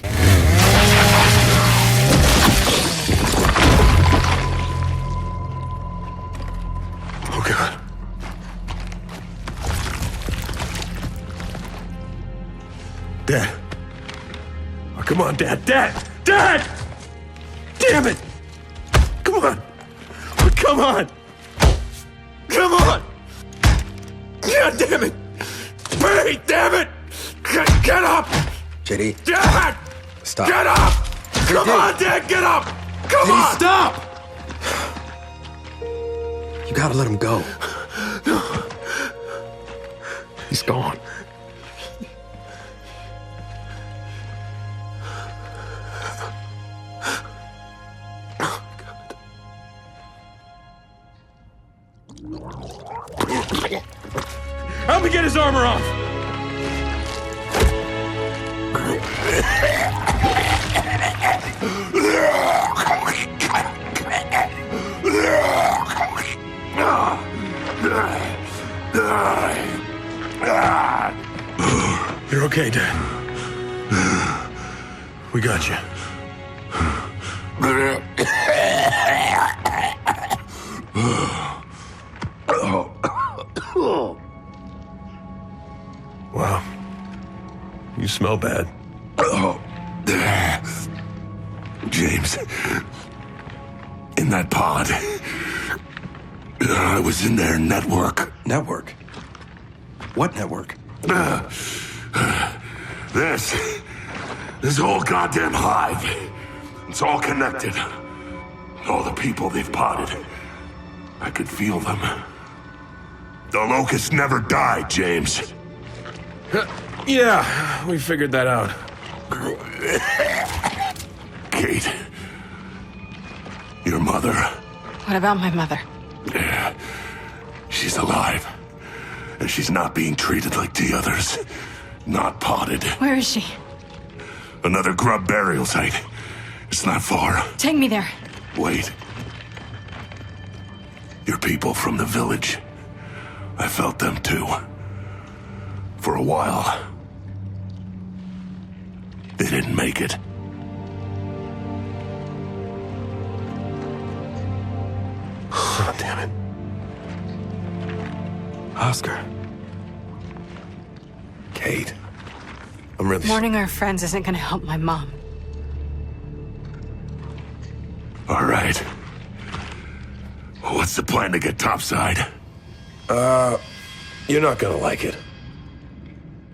Oh god. Dad. Oh, come on, Dad. Dad! Dad! Damn it! Come on! Oh, come on! Come on! God damn it! Hey, damn it! Get up! JD. Dad! Stop. Get up! Come on, Dad, get up! Come on! Stop! You gotta let him go. No. He's gone. Help me get his armor off! You're okay, Dad. We got you. Wow. You smell bad. James. In that pod. I was in their network. Network? What network? This whole goddamn hive. It's all connected. All the people they've potted. I could feel them. The locusts never die, James. Yeah, we figured that out. Kate. Your mother. What about my mother? She's alive. And she's not being treated like the others. Not potted. Where is she? Another grub burial site. It's not far. Take me there. Wait. Your people from the village. I felt them too. For a while. They didn't make it. Oh, damn it. Oscar. Kate. I'm really... Mourning our friends isn't gonna help my mom. All right. What's the plan to get topside? You're not gonna like it.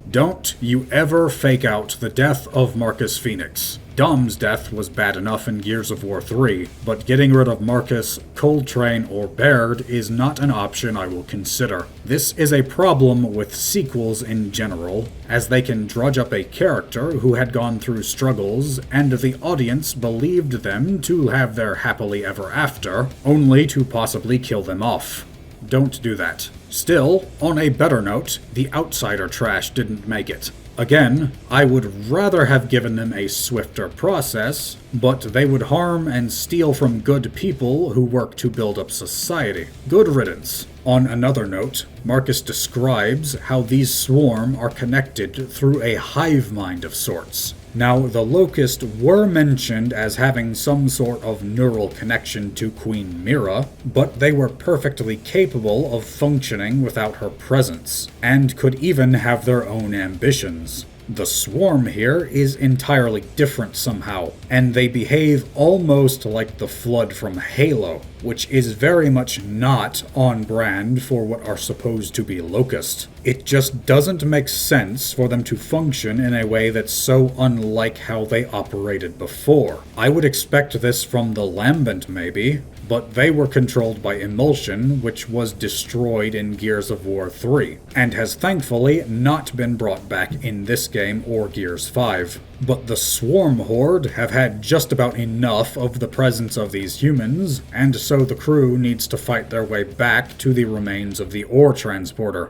Don't you ever fake out the death of Marcus Phoenix. Dom's death was bad enough in Gears of War 3, but getting rid of Marcus, Coltrane, or Baird is not an option I will consider. This is a problem with sequels in general, as they can drudge up a character who had gone through struggles, and the audience believed them to have their happily ever after, only to possibly kill them off. Don't do that. Still, on a better note, the Outsider trash didn't make it. Again, I would rather have given them a swifter process, but they would harm and steal from good people who work to build up society. Good riddance. On another note, Marcus describes how these swarm are connected through a hive mind of sorts. Now, the Locust were mentioned as having some sort of neural connection to Queen Mira, but they were perfectly capable of functioning without her presence, and could even have their own ambitions. The Swarm here is entirely different somehow, and they behave almost like the Flood from Halo, which is very much not on brand for what are supposed to be Locust. It just doesn't make sense for them to function in a way that's so unlike how they operated before. I would expect this from the Lambent maybe, but they were controlled by Emulsion, which was destroyed in Gears of War 3, and has thankfully not been brought back in this game or Gears 5. But the Swarm Horde have had just about enough of the presence of these humans, and so the crew needs to fight their way back to the remains of the ore transporter.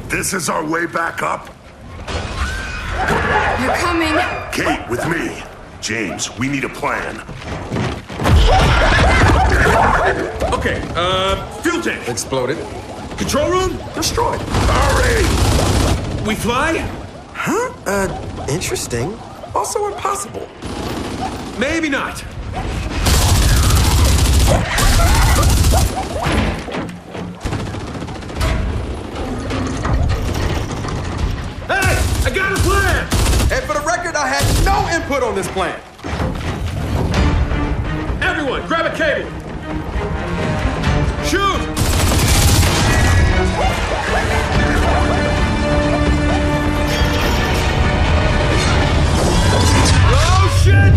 This is our way back up? You're coming. Kate, with me. James, we need a plan. Okay, fuel tank. Exploded. Control room? Destroyed. Hurry! We fly? Huh? Interesting. Also impossible. Maybe not. Hey! I got a plan! And for the record, I had no input on this plan. Everyone, grab a cable. Shoot! Oh, shit!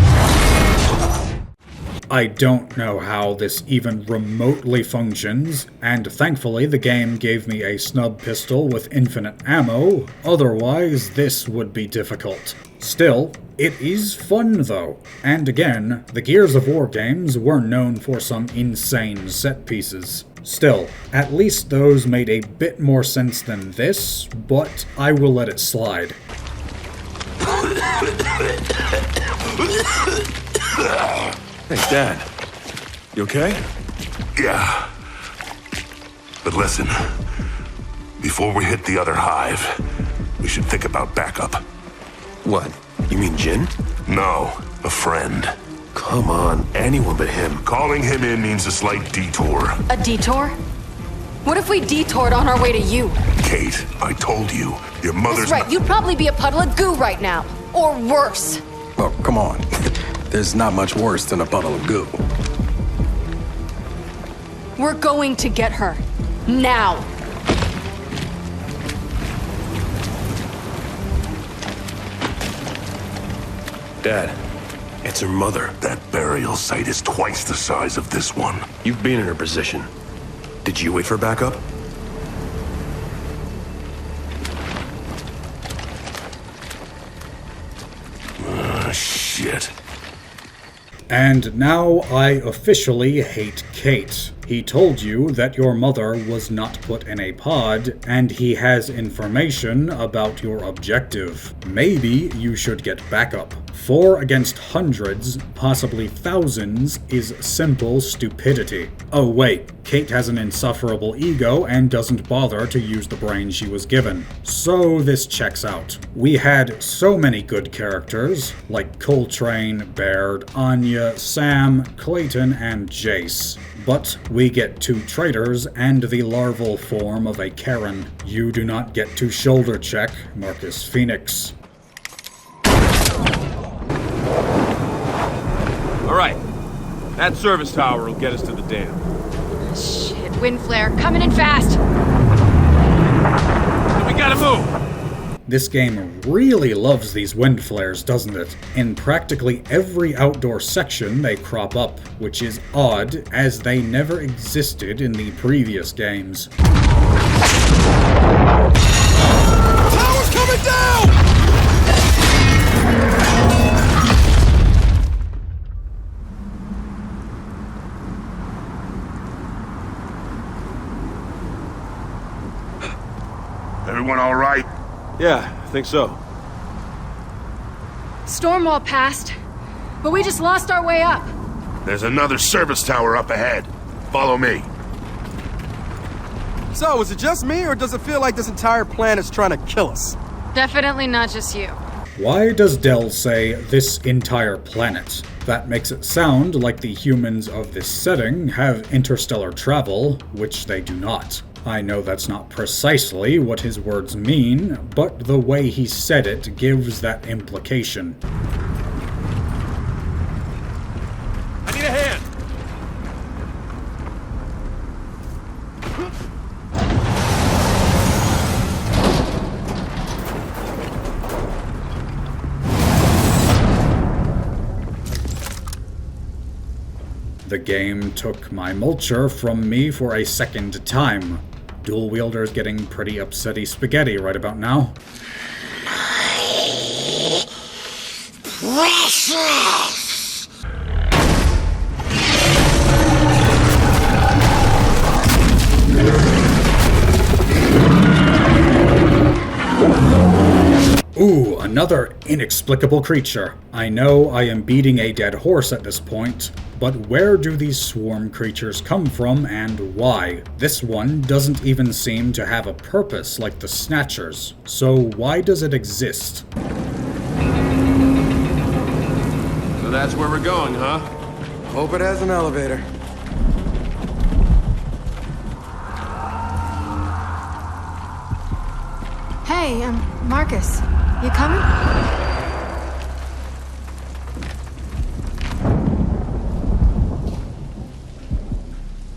I don't know how this even remotely functions, and thankfully the game gave me a snub pistol with infinite ammo, otherwise this would be difficult. Still, it is fun though, and again, the Gears of War games were known for some insane set pieces. Still, at least those made a bit more sense than this, but I will let it slide. Hey, Dad. You okay? Yeah. But listen, before we hit the other hive, we should think about backup. What? You mean Jin? No, a friend. Come on, anyone but him. Calling him in means a slight detour. A detour? What if we detoured on our way to you? Kate, I told you, your mother's... That's right, you'd probably be a puddle of goo right now. Or worse. Oh, come on. There's not much worse than a puddle of goo. We're going to get her. Now. Dad, it's her mother. That burial site is twice the size of this one. You've been in her position. Did you wait for backup? Shit. And now I officially hate Kate. He told you that your mother was not put in a pod, and he has information about your objective. Maybe you should get backup. 4 against hundreds, possibly thousands, is simple stupidity. Oh wait, Kate has an insufferable ego and doesn't bother to use the brain she was given. So this checks out. We had so many good characters, like Coltrane, Baird, Anya, Sam, Clayton, and Jace. But we get 2 traitors and the larval form of a Karen. You do not get to shoulder check Marcus Phoenix. All right. That service tower will get us to the dam. Shit, wind flare, coming in fast. We gotta move. This game really loves these wind flares, doesn't it? In practically every outdoor section they crop up, which is odd, as they never existed in the previous games. Tower's coming down! Everyone all right? Yeah, I think so. Storm wall passed, but we just lost our way up. There's another service tower up ahead. Follow me. So, is it just me, or does it feel like this entire planet's trying to kill us? Definitely not just you. Why does Dell say this entire planet? That makes it sound like the humans of this setting have interstellar travel, which they do not. I know that's not precisely what his words mean, but the way he said it gives that implication. I need a hand! The game took my mulcher from me for a second time. Dual-Wielder's getting pretty upsetty spaghetti right about now. Precious! Ooh, another inexplicable creature. I know I am beating a dead horse at this point, but where do these swarm creatures come from and why? This one doesn't even seem to have a purpose like the Snatchers, so why does it exist? So that's where we're going, huh? Hope it has an elevator. Hey, Marcus. You coming?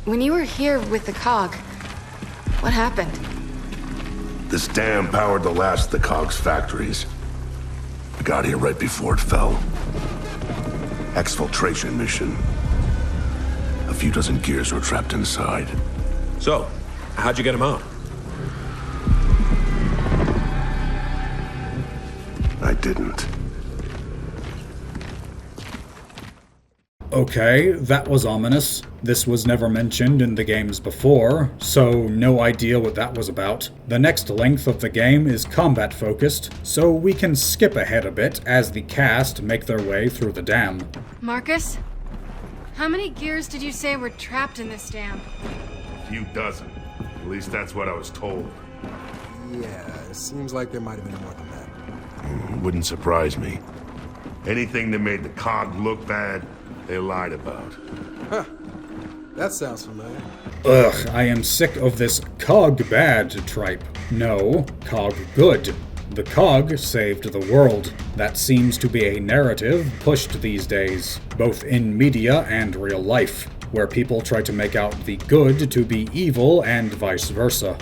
When you were here with the cog, what happened? This dam powered the last of the cog's factories. I got here right before it fell. Exfiltration mission. A few dozen gears were trapped inside. So, how'd you get him out? I didn't. Okay, that was ominous. This was never mentioned in the games before, so no idea what that was about. The next length of the game is combat focused, so we can skip ahead a bit as the cast make their way through the dam. Marcus? How many gears did you say were trapped in this dam? A few dozen. At least that's what I was told. Yeah, it seems like there might have been more than that. Wouldn't surprise me. Anything that made the cog look bad, they lied about. Huh. That sounds familiar. Ugh, I am sick of this cog bad tripe. No, cog good. The cog saved the world. That seems to be a narrative pushed these days, both in media and real life, where people try to make out the good to be evil and vice versa.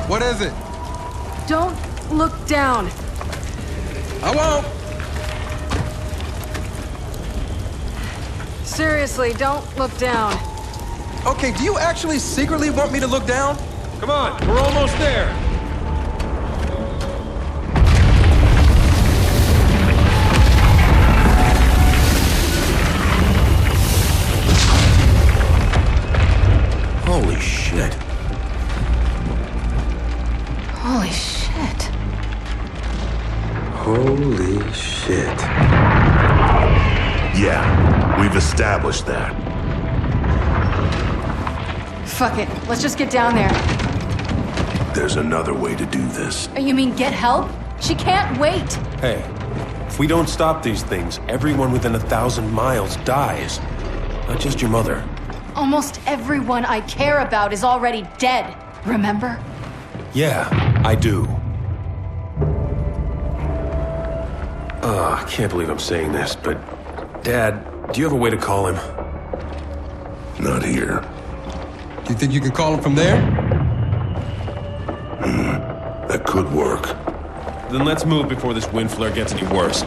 What is it? Don't look down. I won't. Seriously, don't look down. Okay, do you actually secretly want me to look down? Come on, we're almost there. Holy shit. Holy shit. Holy shit. Yeah, we've established that. Fuck it. Let's just get down there. There's another way to do this. You mean get help? She can't wait. Hey, if we don't stop these things, everyone within 1,000 miles dies. Not just your mother. Almost everyone I care about is already dead. Remember? Yeah, I do. I can't believe I'm saying this, but... Dad, do you have a way to call him? Not here. Do you think you can call him from there? That could work. Then let's move before this wind flare gets any worse.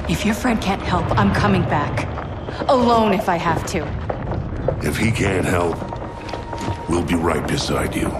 If your friend can't help, I'm coming back. Alone if I have to. If he can't help, we'll be right beside you.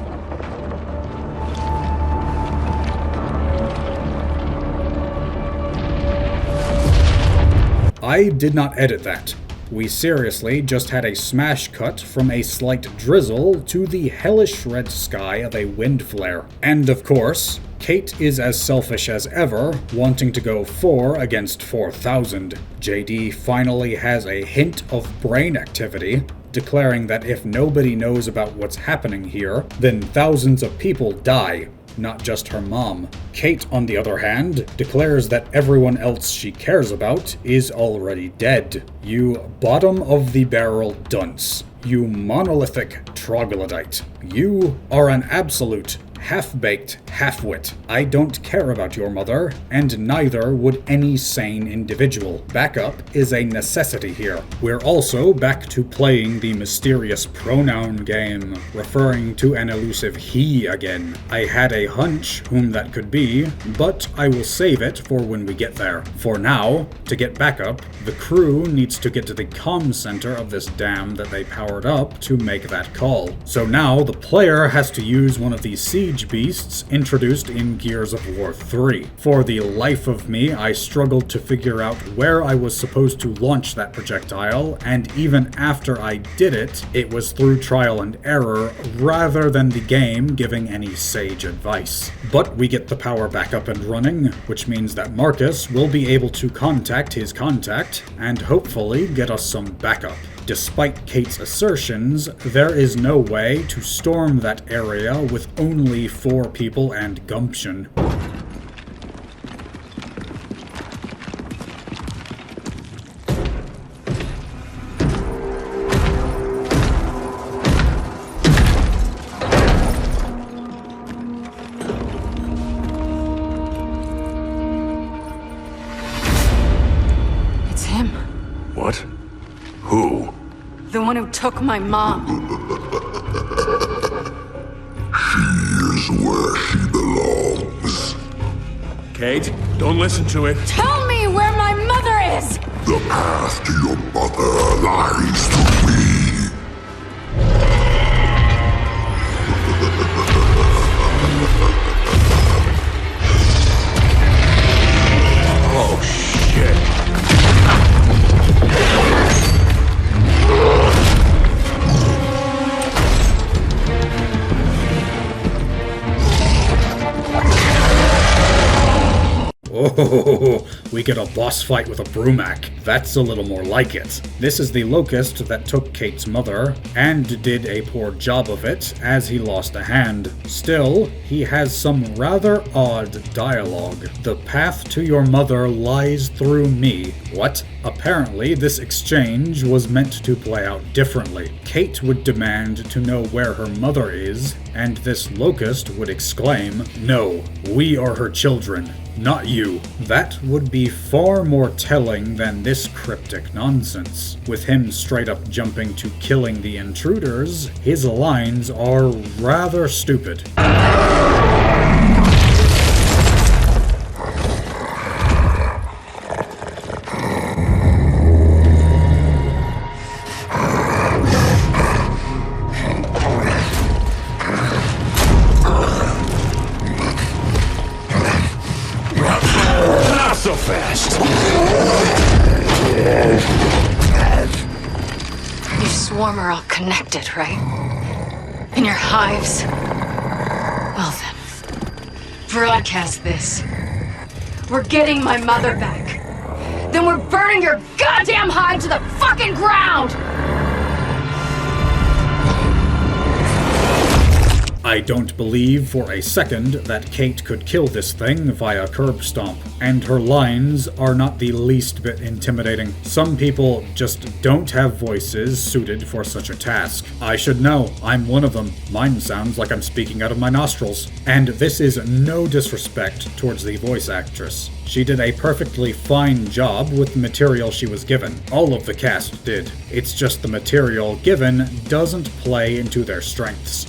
I did not edit that. We seriously just had a smash cut from a slight drizzle to the hellish red sky of a wind flare. And of course, Kate is as selfish as ever, wanting to go 4 against 4,000. JD finally has a hint of brain activity, declaring that if nobody knows about what's happening here, then thousands of people die. not just her mom. Kate, on the other hand, declares that everyone else she cares about is already dead. You bottom-of-the-barrel dunce. You monolithic troglodyte. You are an absolute half-baked half-wit. I don't care about your mother, and neither would any sane individual. Backup is a necessity here. We're also back to playing the mysterious pronoun game, referring to an elusive he again. I had a hunch whom that could be, but I will save it for when we get there. For now, to get backup, the crew needs to get to the comm center of this dam that they powered up to make that call. So now the player has to use one of these siege beasts introduced in Gears of War 3. For the life of me, I struggled to figure out where I was supposed to launch that projectile, and even after I did it, it was through trial and error rather than the game giving any sage advice. But we get the power back up and running, which means that Marcus will be able to contact his contact and hopefully get us some backup. Despite Kate's assertions, there is no way to storm that area with only 4 people and gumption. It's him. What? Who? The one who took my mom. She is where she belongs. Kate, don't listen to it. Tell me where my mother is! The path to your mother lies through me. Oh, shit. Oh, we get a boss fight with a Brumac. That's a little more like it. This is the Locust that took Kate's mother, and did a poor job of it, as he lost a hand. Still, he has some rather odd dialogue. The path to your mother lies through me. What? Apparently, this exchange was meant to play out differently. Kate would demand to know where her mother is, and this Locust would exclaim, "No, we are her children. Not you." That would be far more telling than this cryptic nonsense. With him straight up jumping to killing the intruders, his lines are rather stupid. So fast. You swarm are all connected, right? In your hives? Well then, broadcast this. We're getting my mother back. Then we're burning your goddamn hive to the fucking ground! I don't believe for a second that Kate could kill this thing via curb stomp, and her lines are not the least bit intimidating. Some people just don't have voices suited for such a task. I should know, I'm one of them. Mine sounds like I'm speaking out of my nostrils. And this is no disrespect towards the voice actress. She did a perfectly fine job with the material she was given. All of the cast did. It's just the material given doesn't play into their strengths.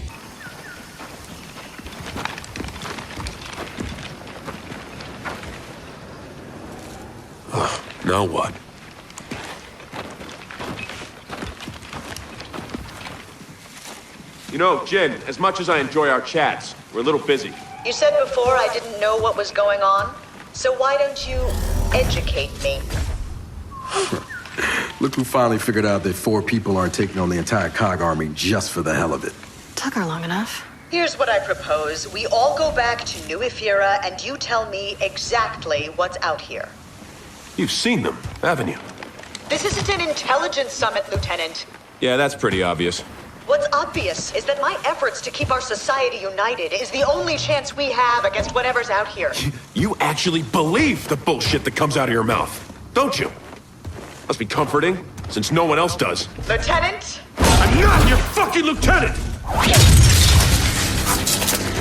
Now what? You know, Jin, as much as I enjoy our chats, we're a little busy. You said before I didn't know what was going on, so why don't you educate me? Look who finally figured out that 4 people aren't taking on the entire COG army just for the hell of it. Took her long enough. Here's what I propose. We all go back to New Ephyra and you tell me exactly what's out here. You've seen them, haven't you? This isn't an intelligence summit, Lieutenant. Yeah, that's pretty obvious. What's obvious is that my efforts to keep our society united is the only chance we have against whatever's out here. You actually believe the bullshit that comes out of your mouth, don't you? Must be comforting, since no one else does. Lieutenant? I'm not your fucking lieutenant!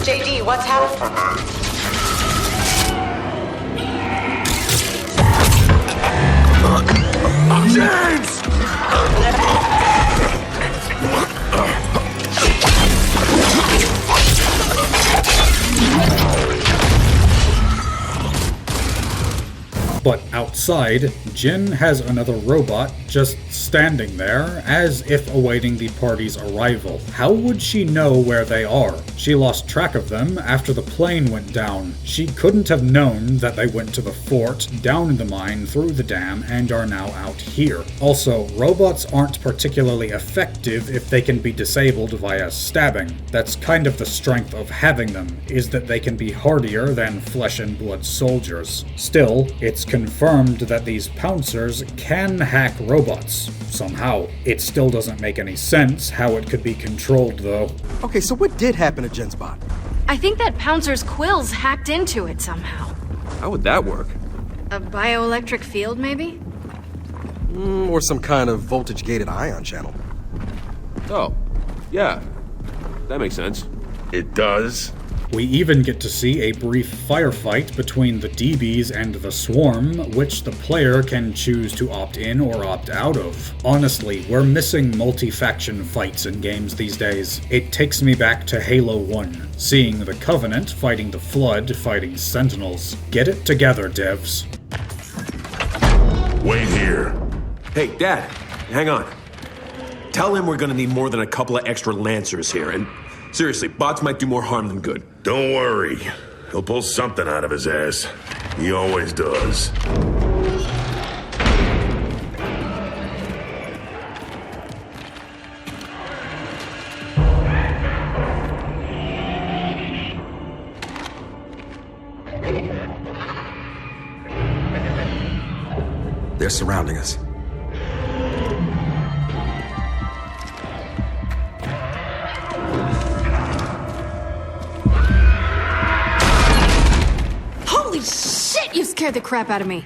JD, what's happening? James! But outside, Jin has another robot just standing there, as if awaiting the party's arrival. How would she know where they are? She lost track of them after the plane went down. She couldn't have known that they went to the fort, down the mine, through the dam, and are now out here. Also, robots aren't particularly effective if they can be disabled via stabbing. That's kind of the strength of having them, is that they can be hardier than flesh and blood soldiers. Still, it's confirmed that these pouncers can hack robots, somehow. It still doesn't make any sense how it could be controlled, though. Okay, so what did happen to Jen's bot? I think that Pouncer's quills hacked into it somehow. How would that work? A bioelectric field, maybe? Or some kind of voltage-gated ion channel. Oh, yeah. That makes sense. It does. We even get to see a brief firefight between the DBs and the Swarm, which the player can choose to opt in or opt out of. Honestly, we're missing multi-faction fights in games these days. It takes me back to Halo 1, seeing the Covenant fighting the Flood, fighting Sentinels. Get it together, devs. Wait here. Hey, Dad, hang on. Tell him we're gonna need more than a couple of extra Lancers here, and seriously, bots might do more harm than good. Don't worry. He'll pull something out of his ass. He always does. They're surrounding us. Holy shit, you scared the crap out of me.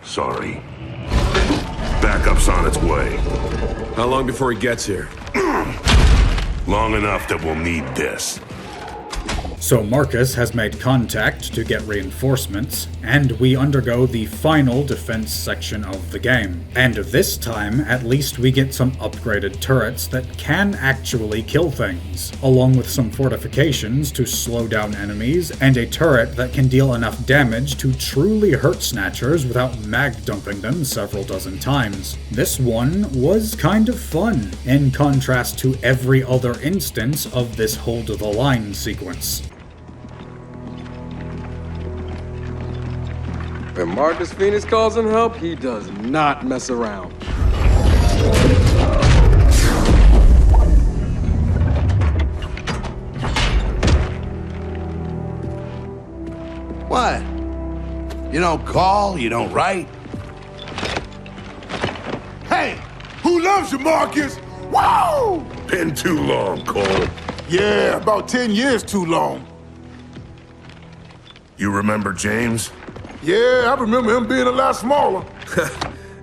Sorry. Backup's on its way. How long before he gets here? Long enough that we'll need this. So Marcus has made contact to get reinforcements, and we undergo the final defense section of the game. And this time, at least we get some upgraded turrets that can actually kill things, along with some fortifications to slow down enemies, and a turret that can deal enough damage to truly hurt snatchers without mag dumping them several dozen times. This one was kind of fun, in contrast to every other instance of this hold the line sequence. When Marcus Phoenix calls him help, he does not mess around. What? You don't call, you don't write? Hey! Who loves you, Marcus? Woo! Been too long, Cole. Yeah, about 10 years too long. You remember James? Yeah, I remember him being a lot smaller.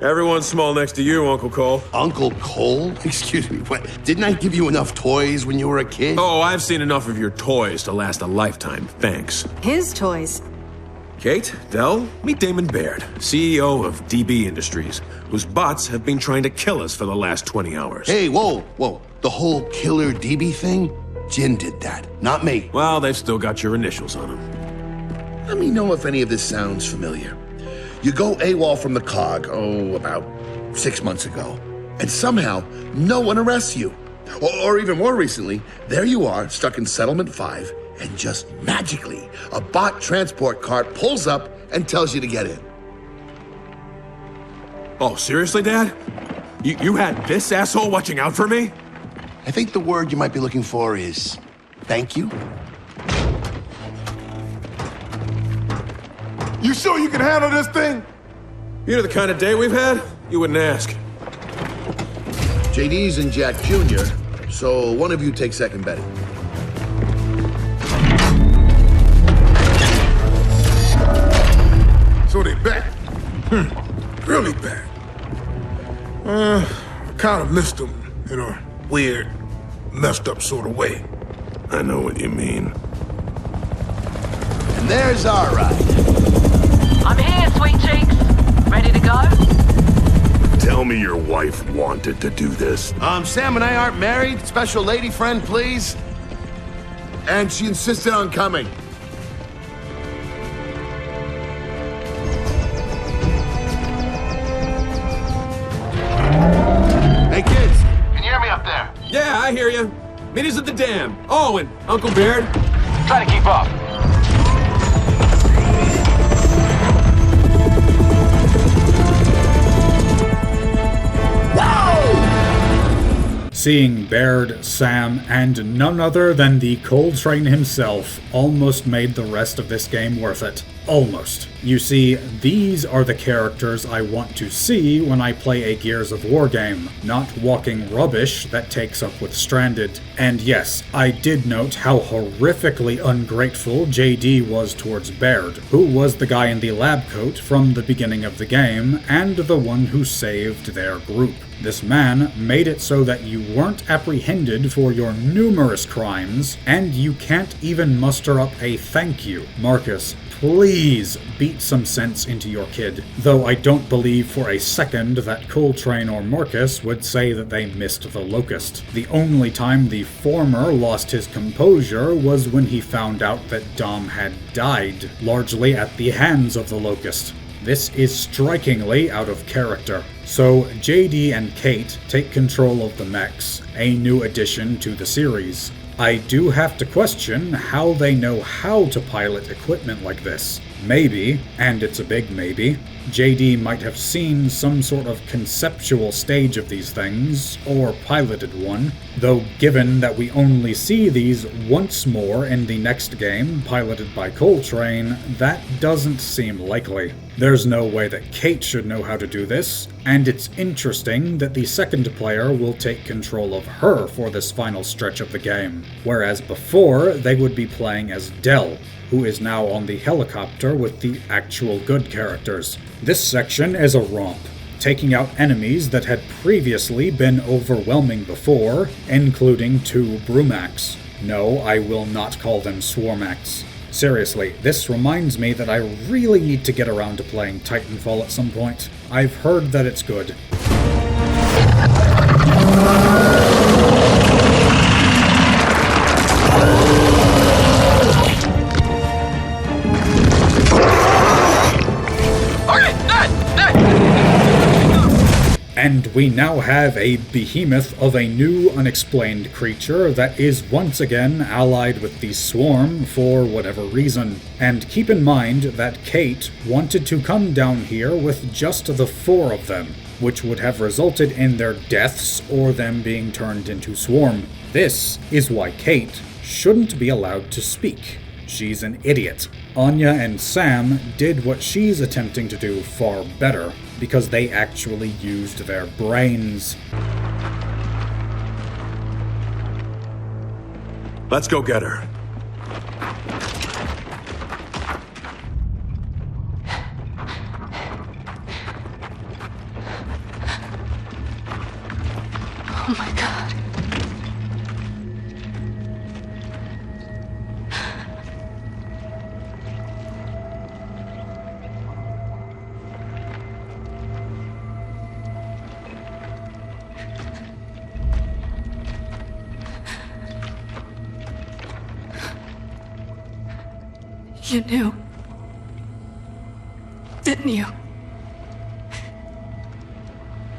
Everyone's small next to you, Uncle Cole. Uncle Cole? Excuse me, what? Didn't I give you enough toys when you were a kid? Oh, I've seen enough of your toys to last a lifetime, thanks. His toys. Kate, Dell, meet Damon Baird, CEO of DB Industries, whose bots have been trying to kill us for the last 20 hours. Hey, whoa. The whole killer DB thing? Jin did that, not me. Well, they've still got your initials on them. Let me know if any of this sounds familiar. You go AWOL from the COG, about 6 months ago, and somehow no one arrests you. Or even more recently, there you are, stuck in Settlement 5, and just magically, a bot transport cart pulls up and tells you to get in. Oh, seriously, Dad? You had this asshole watching out for me? I think the word you might be looking for is thank you. You sure you can handle this thing? You know the kind of day we've had? You wouldn't ask. JD's and Jack Jr., so one of you take second betting. So they back. Really back. I kind of missed them in a weird, messed up sort of way. I know what you mean. And there's our ride. I'm here, sweet cheeks. Ready to go? Tell me your wife wanted to do this. Sam and I aren't married. Special lady friend, please. And she insisted on coming. Hey, kids. Can you hear me up there? Yeah, I hear you. Meet us at the dam. Oh, and Uncle Baird. Try to keep up. Seeing Baird, Sam, and none other than the Coltrane himself almost made the rest of this game worth it. Almost. You see, these are the characters I want to see when I play a Gears of War game, not walking rubbish that takes up with Stranded. And yes, I did note how horrifically ungrateful JD was towards Baird, who was the guy in the lab coat from the beginning of the game, and the one who saved their group. This man made it so that you weren't apprehended for your numerous crimes, and you can't even muster up a thank you. Marcus, please beat some sense into your kid. Though I don't believe for a second that Coltrane or Marcus would say that they missed the Locust. The only time the former lost his composure was when he found out that Dom had died, largely at the hands of the Locust. This is strikingly out of character. So JD and Kate take control of the mechs, a new addition to the series. I do have to question how they know how to pilot equipment like this. Maybe, and it's a big maybe, JD might have seen some sort of conceptual stage of these things, or piloted one, though given that we only see these once more in the next game, piloted by Coltrane, that doesn't seem likely. There's no way that Kate should know how to do this, and it's interesting that the second player will take control of her for this final stretch of the game, whereas before they would be playing as Del, who is now on the helicopter with the actual good characters. This section is a romp, taking out enemies that had previously been overwhelming before, including 2 Brumacs. No, I will not call them Swarmacs. Seriously, this reminds me that I really need to get around to playing Titanfall at some point. I've heard that it's good. And we now have a behemoth of a new unexplained creature that is once again allied with the Swarm for whatever reason. And keep in mind that Kate wanted to come down here with just the 4 of them, which would have resulted in their deaths or them being turned into Swarm. This is why Kate shouldn't be allowed to speak. She's an idiot. Anya and Sam did what she's attempting to do far better, because they actually used their brains. Let's go get her. Oh my God. You knew, didn't you?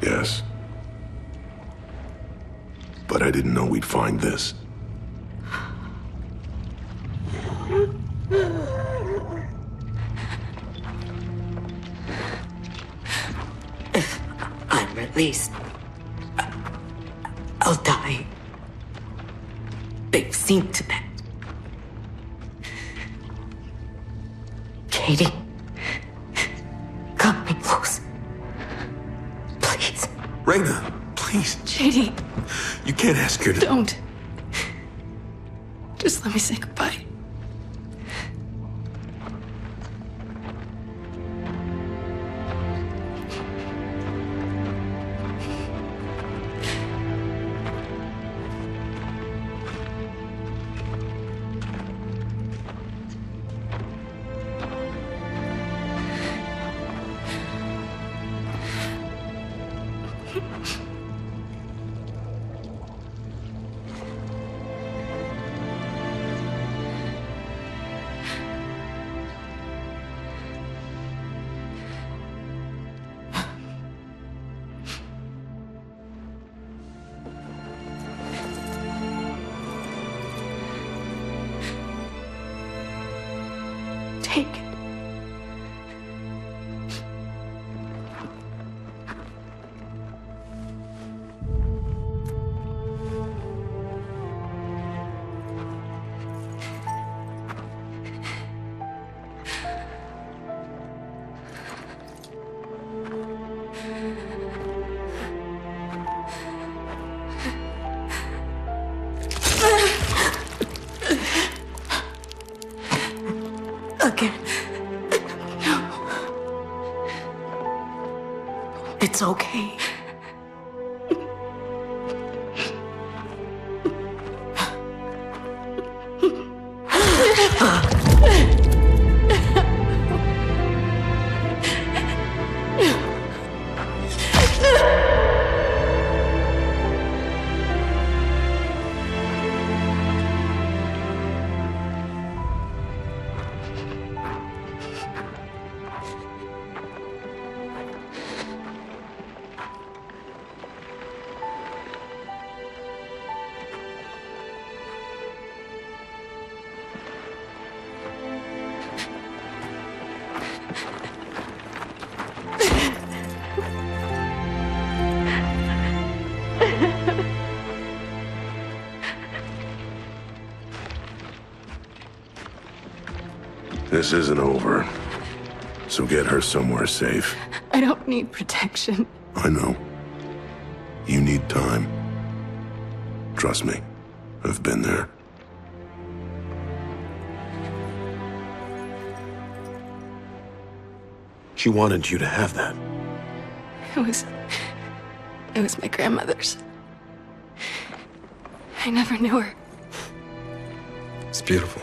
Yes. But I didn't know we'd find this. If I'm released, I'll die. They've seen to that. Katie, cut me loose. Please. Raina, please. Please. JD. You can't ask her to... Don't. Just let me say goodbye. Take it. Again. No. It's okay. This isn't over. So get her somewhere safe. I don't need protection. I know. You need time. Trust me. I've been there. She wanted you to have that. It was my grandmother's. I never knew her. It's beautiful.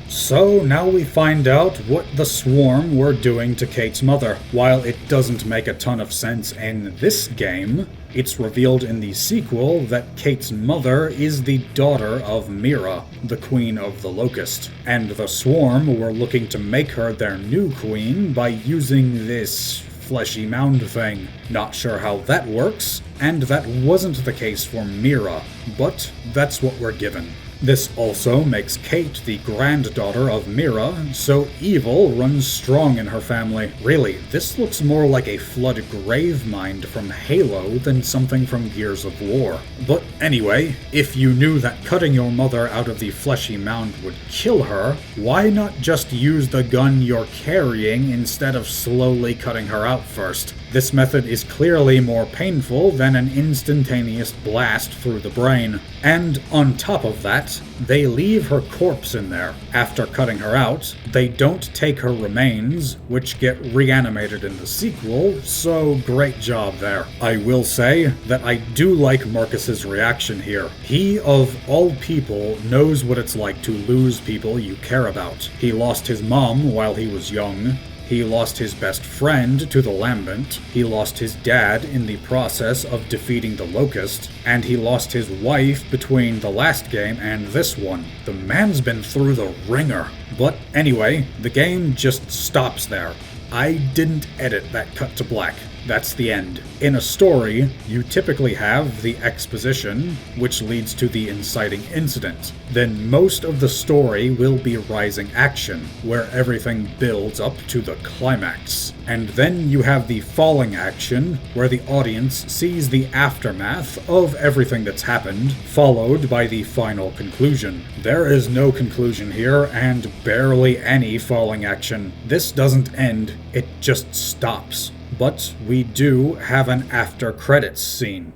So now we find out what the Swarm were doing to Kate's mother. While it doesn't make a ton of sense in this game, it's revealed in the sequel that Kate's mother is the daughter of Mira, the Queen of the Locust. And the Swarm were looking to make her their new queen by using this fleshy mound thing. Not sure how that works, and that wasn't the case for Mira, but that's what we're given. This also makes Kate the granddaughter of Mira, so evil runs strong in her family. Really, this looks more like a Flood Gravemind from Halo than something from Gears of War. But anyway, if you knew that cutting your mother out of the fleshy mound would kill her, why not just use the gun you're carrying instead of slowly cutting her out first? This method is clearly more painful than an instantaneous blast through the brain. And on top of that, they leave her corpse in there. After cutting her out, they don't take her remains, which get reanimated in the sequel, so great job there. I will say that I do like Marcus's reaction here. He, of all people, knows what it's like to lose people you care about. He lost his mom while he was young. He lost his best friend to the Lambent, he lost his dad in the process of defeating the Locust, and he lost his wife between the last game and this one. The man's been through the ringer. But anyway, the game just stops there. I didn't edit that cut to black. That's the end. In a story, you typically have the exposition, which leads to the inciting incident. Then most of the story will be rising action, where everything builds up to the climax. And then you have the falling action, where the audience sees the aftermath of everything that's happened, followed by the final conclusion. There is no conclusion here, and barely any falling action. This doesn't end, it just stops. But we do have an after credits scene.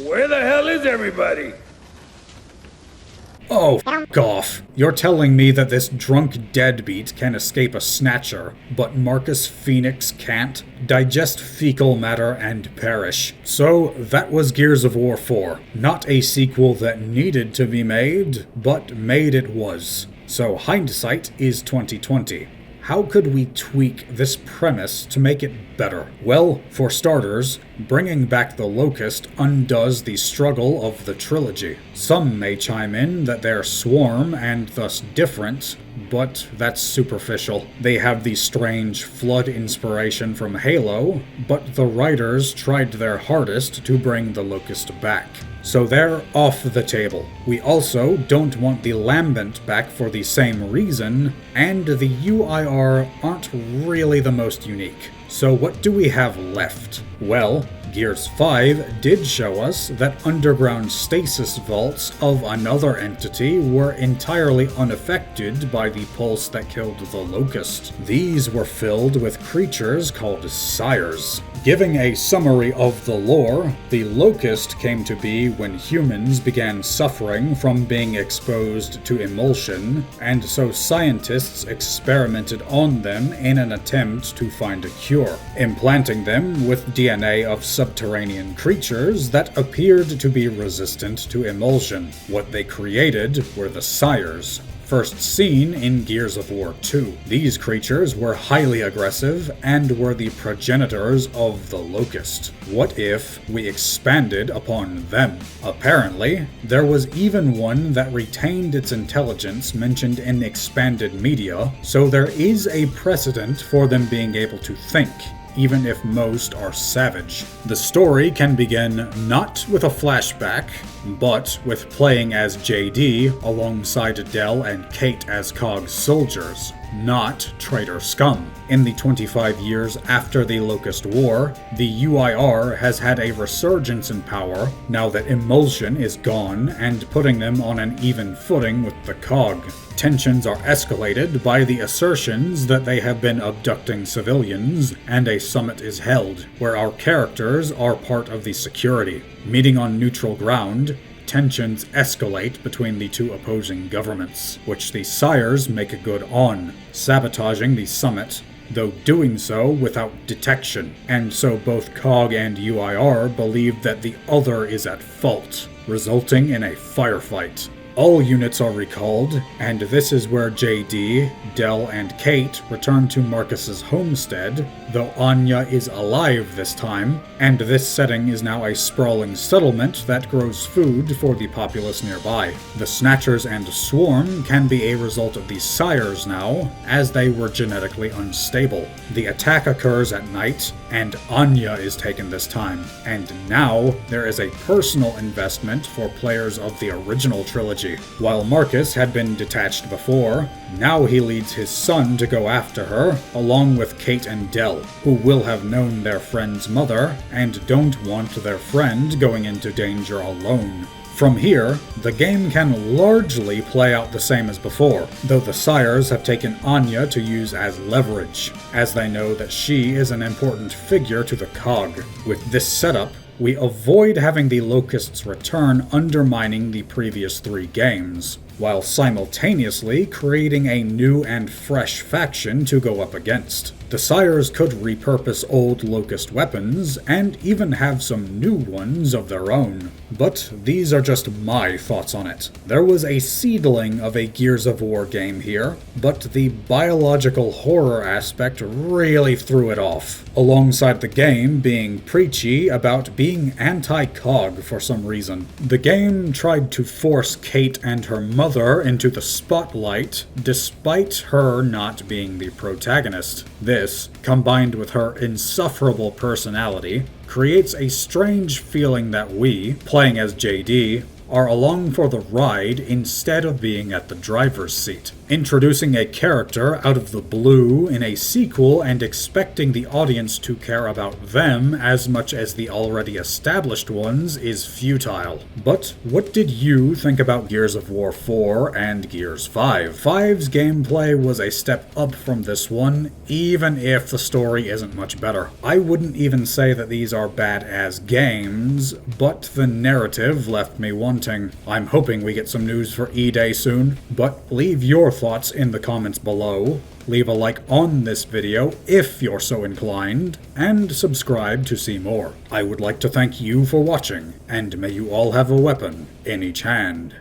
Where the hell is everybody? Oh, f*** off. You're telling me that this drunk deadbeat can escape a snatcher, but Marcus Phoenix can't? Digest fecal matter and perish. So, that was Gears of War 4. Not a sequel that needed to be made, but made it was. So hindsight is 2020. How could we tweak this premise to make it better? Well, for starters, bringing back the Locust undoes the struggle of the trilogy. Some may chime in that they're swarm and thus different, but that's superficial. They have the strange flood inspiration from Halo, but the writers tried their hardest to bring the Locust back. So they're off the table. We also don't want the Lambent back for the same reason, and the UIR aren't really the most unique. So what do we have left? Well, Gears 5 did show us that underground stasis vaults of another entity were entirely unaffected by the pulse that killed the Locust. These were filled with creatures called sires. Giving a summary of the lore, the Locust came to be when humans began suffering from being exposed to emulsion, and so scientists experimented on them in an attempt to find a cure, implanting them with DNA of subterranean creatures that appeared to be resistant to emulsion. What they created were the sires. First seen in Gears of War 2. These creatures were highly aggressive and were the progenitors of the Locust. What if we expanded upon them? Apparently, there was even one that retained its intelligence mentioned in expanded media, so there is a precedent for them being able to think, even if most are savage. The story can begin not with a flashback, but with playing as JD alongside Del and Kate as COG soldiers, not traitor scum. In the 25 years after the Locust War, the UIR has had a resurgence in power now that emulsion is gone and putting them on an even footing with the COG. Tensions are escalated by the assertions that they have been abducting civilians, and a summit is held, where our characters are part of the security. Meeting on neutral ground, tensions escalate between the two opposing governments, which the sires make good on, sabotaging the summit, though doing so without detection, and so both COG and UIR believe that the other is at fault, resulting in a firefight. All units are recalled, and this is where JD, Del, and Kate return to Marcus's homestead, though Anya is alive this time, and this setting is now a sprawling settlement that grows food for the populace nearby. The Snatchers and Swarm can be a result of the Sires now, as they were genetically unstable. The attack occurs at night, and Anya is taken this time, and now there is a personal investment for players of the original trilogy. While Marcus had been detached before, now he leads his son to go after her, along with Kate and Del, who will have known their friend's mother and don't want their friend going into danger alone. From here, the game can largely play out the same as before, though the Sires have taken Anya to use as leverage, as they know that she is an important figure to the COG. With this setup, we avoid having the Locusts return undermining the previous 3 games, while simultaneously creating a new and fresh faction to go up against. The The Sires could repurpose old Locust weapons, and even have some new ones of their own. But these are just my thoughts on it. There was a seedling of a Gears of War game here, but the biological horror aspect really threw it off, alongside the game being preachy about being anti-COG for some reason. The game tried to force Kate and her mother into the spotlight, despite her not being the protagonist. This, combined with her insufferable personality, creates a strange feeling that we, playing as JD, are along for the ride instead of being at the driver's seat. Introducing a character out of the blue in a sequel and expecting the audience to care about them as much as the already established ones is futile. But what did you think about Gears of War 4 and Gears 5? 5's gameplay was a step up from this one, even if the story isn't much better. I wouldn't even say that these are bad as games, but the narrative left me wanting. I'm hoping we get some news for E-Day soon, but leave your thoughts in the comments below, leave a like on this video if you're so inclined, and subscribe to see more. I would like to thank you for watching, and may you all have a weapon in each hand.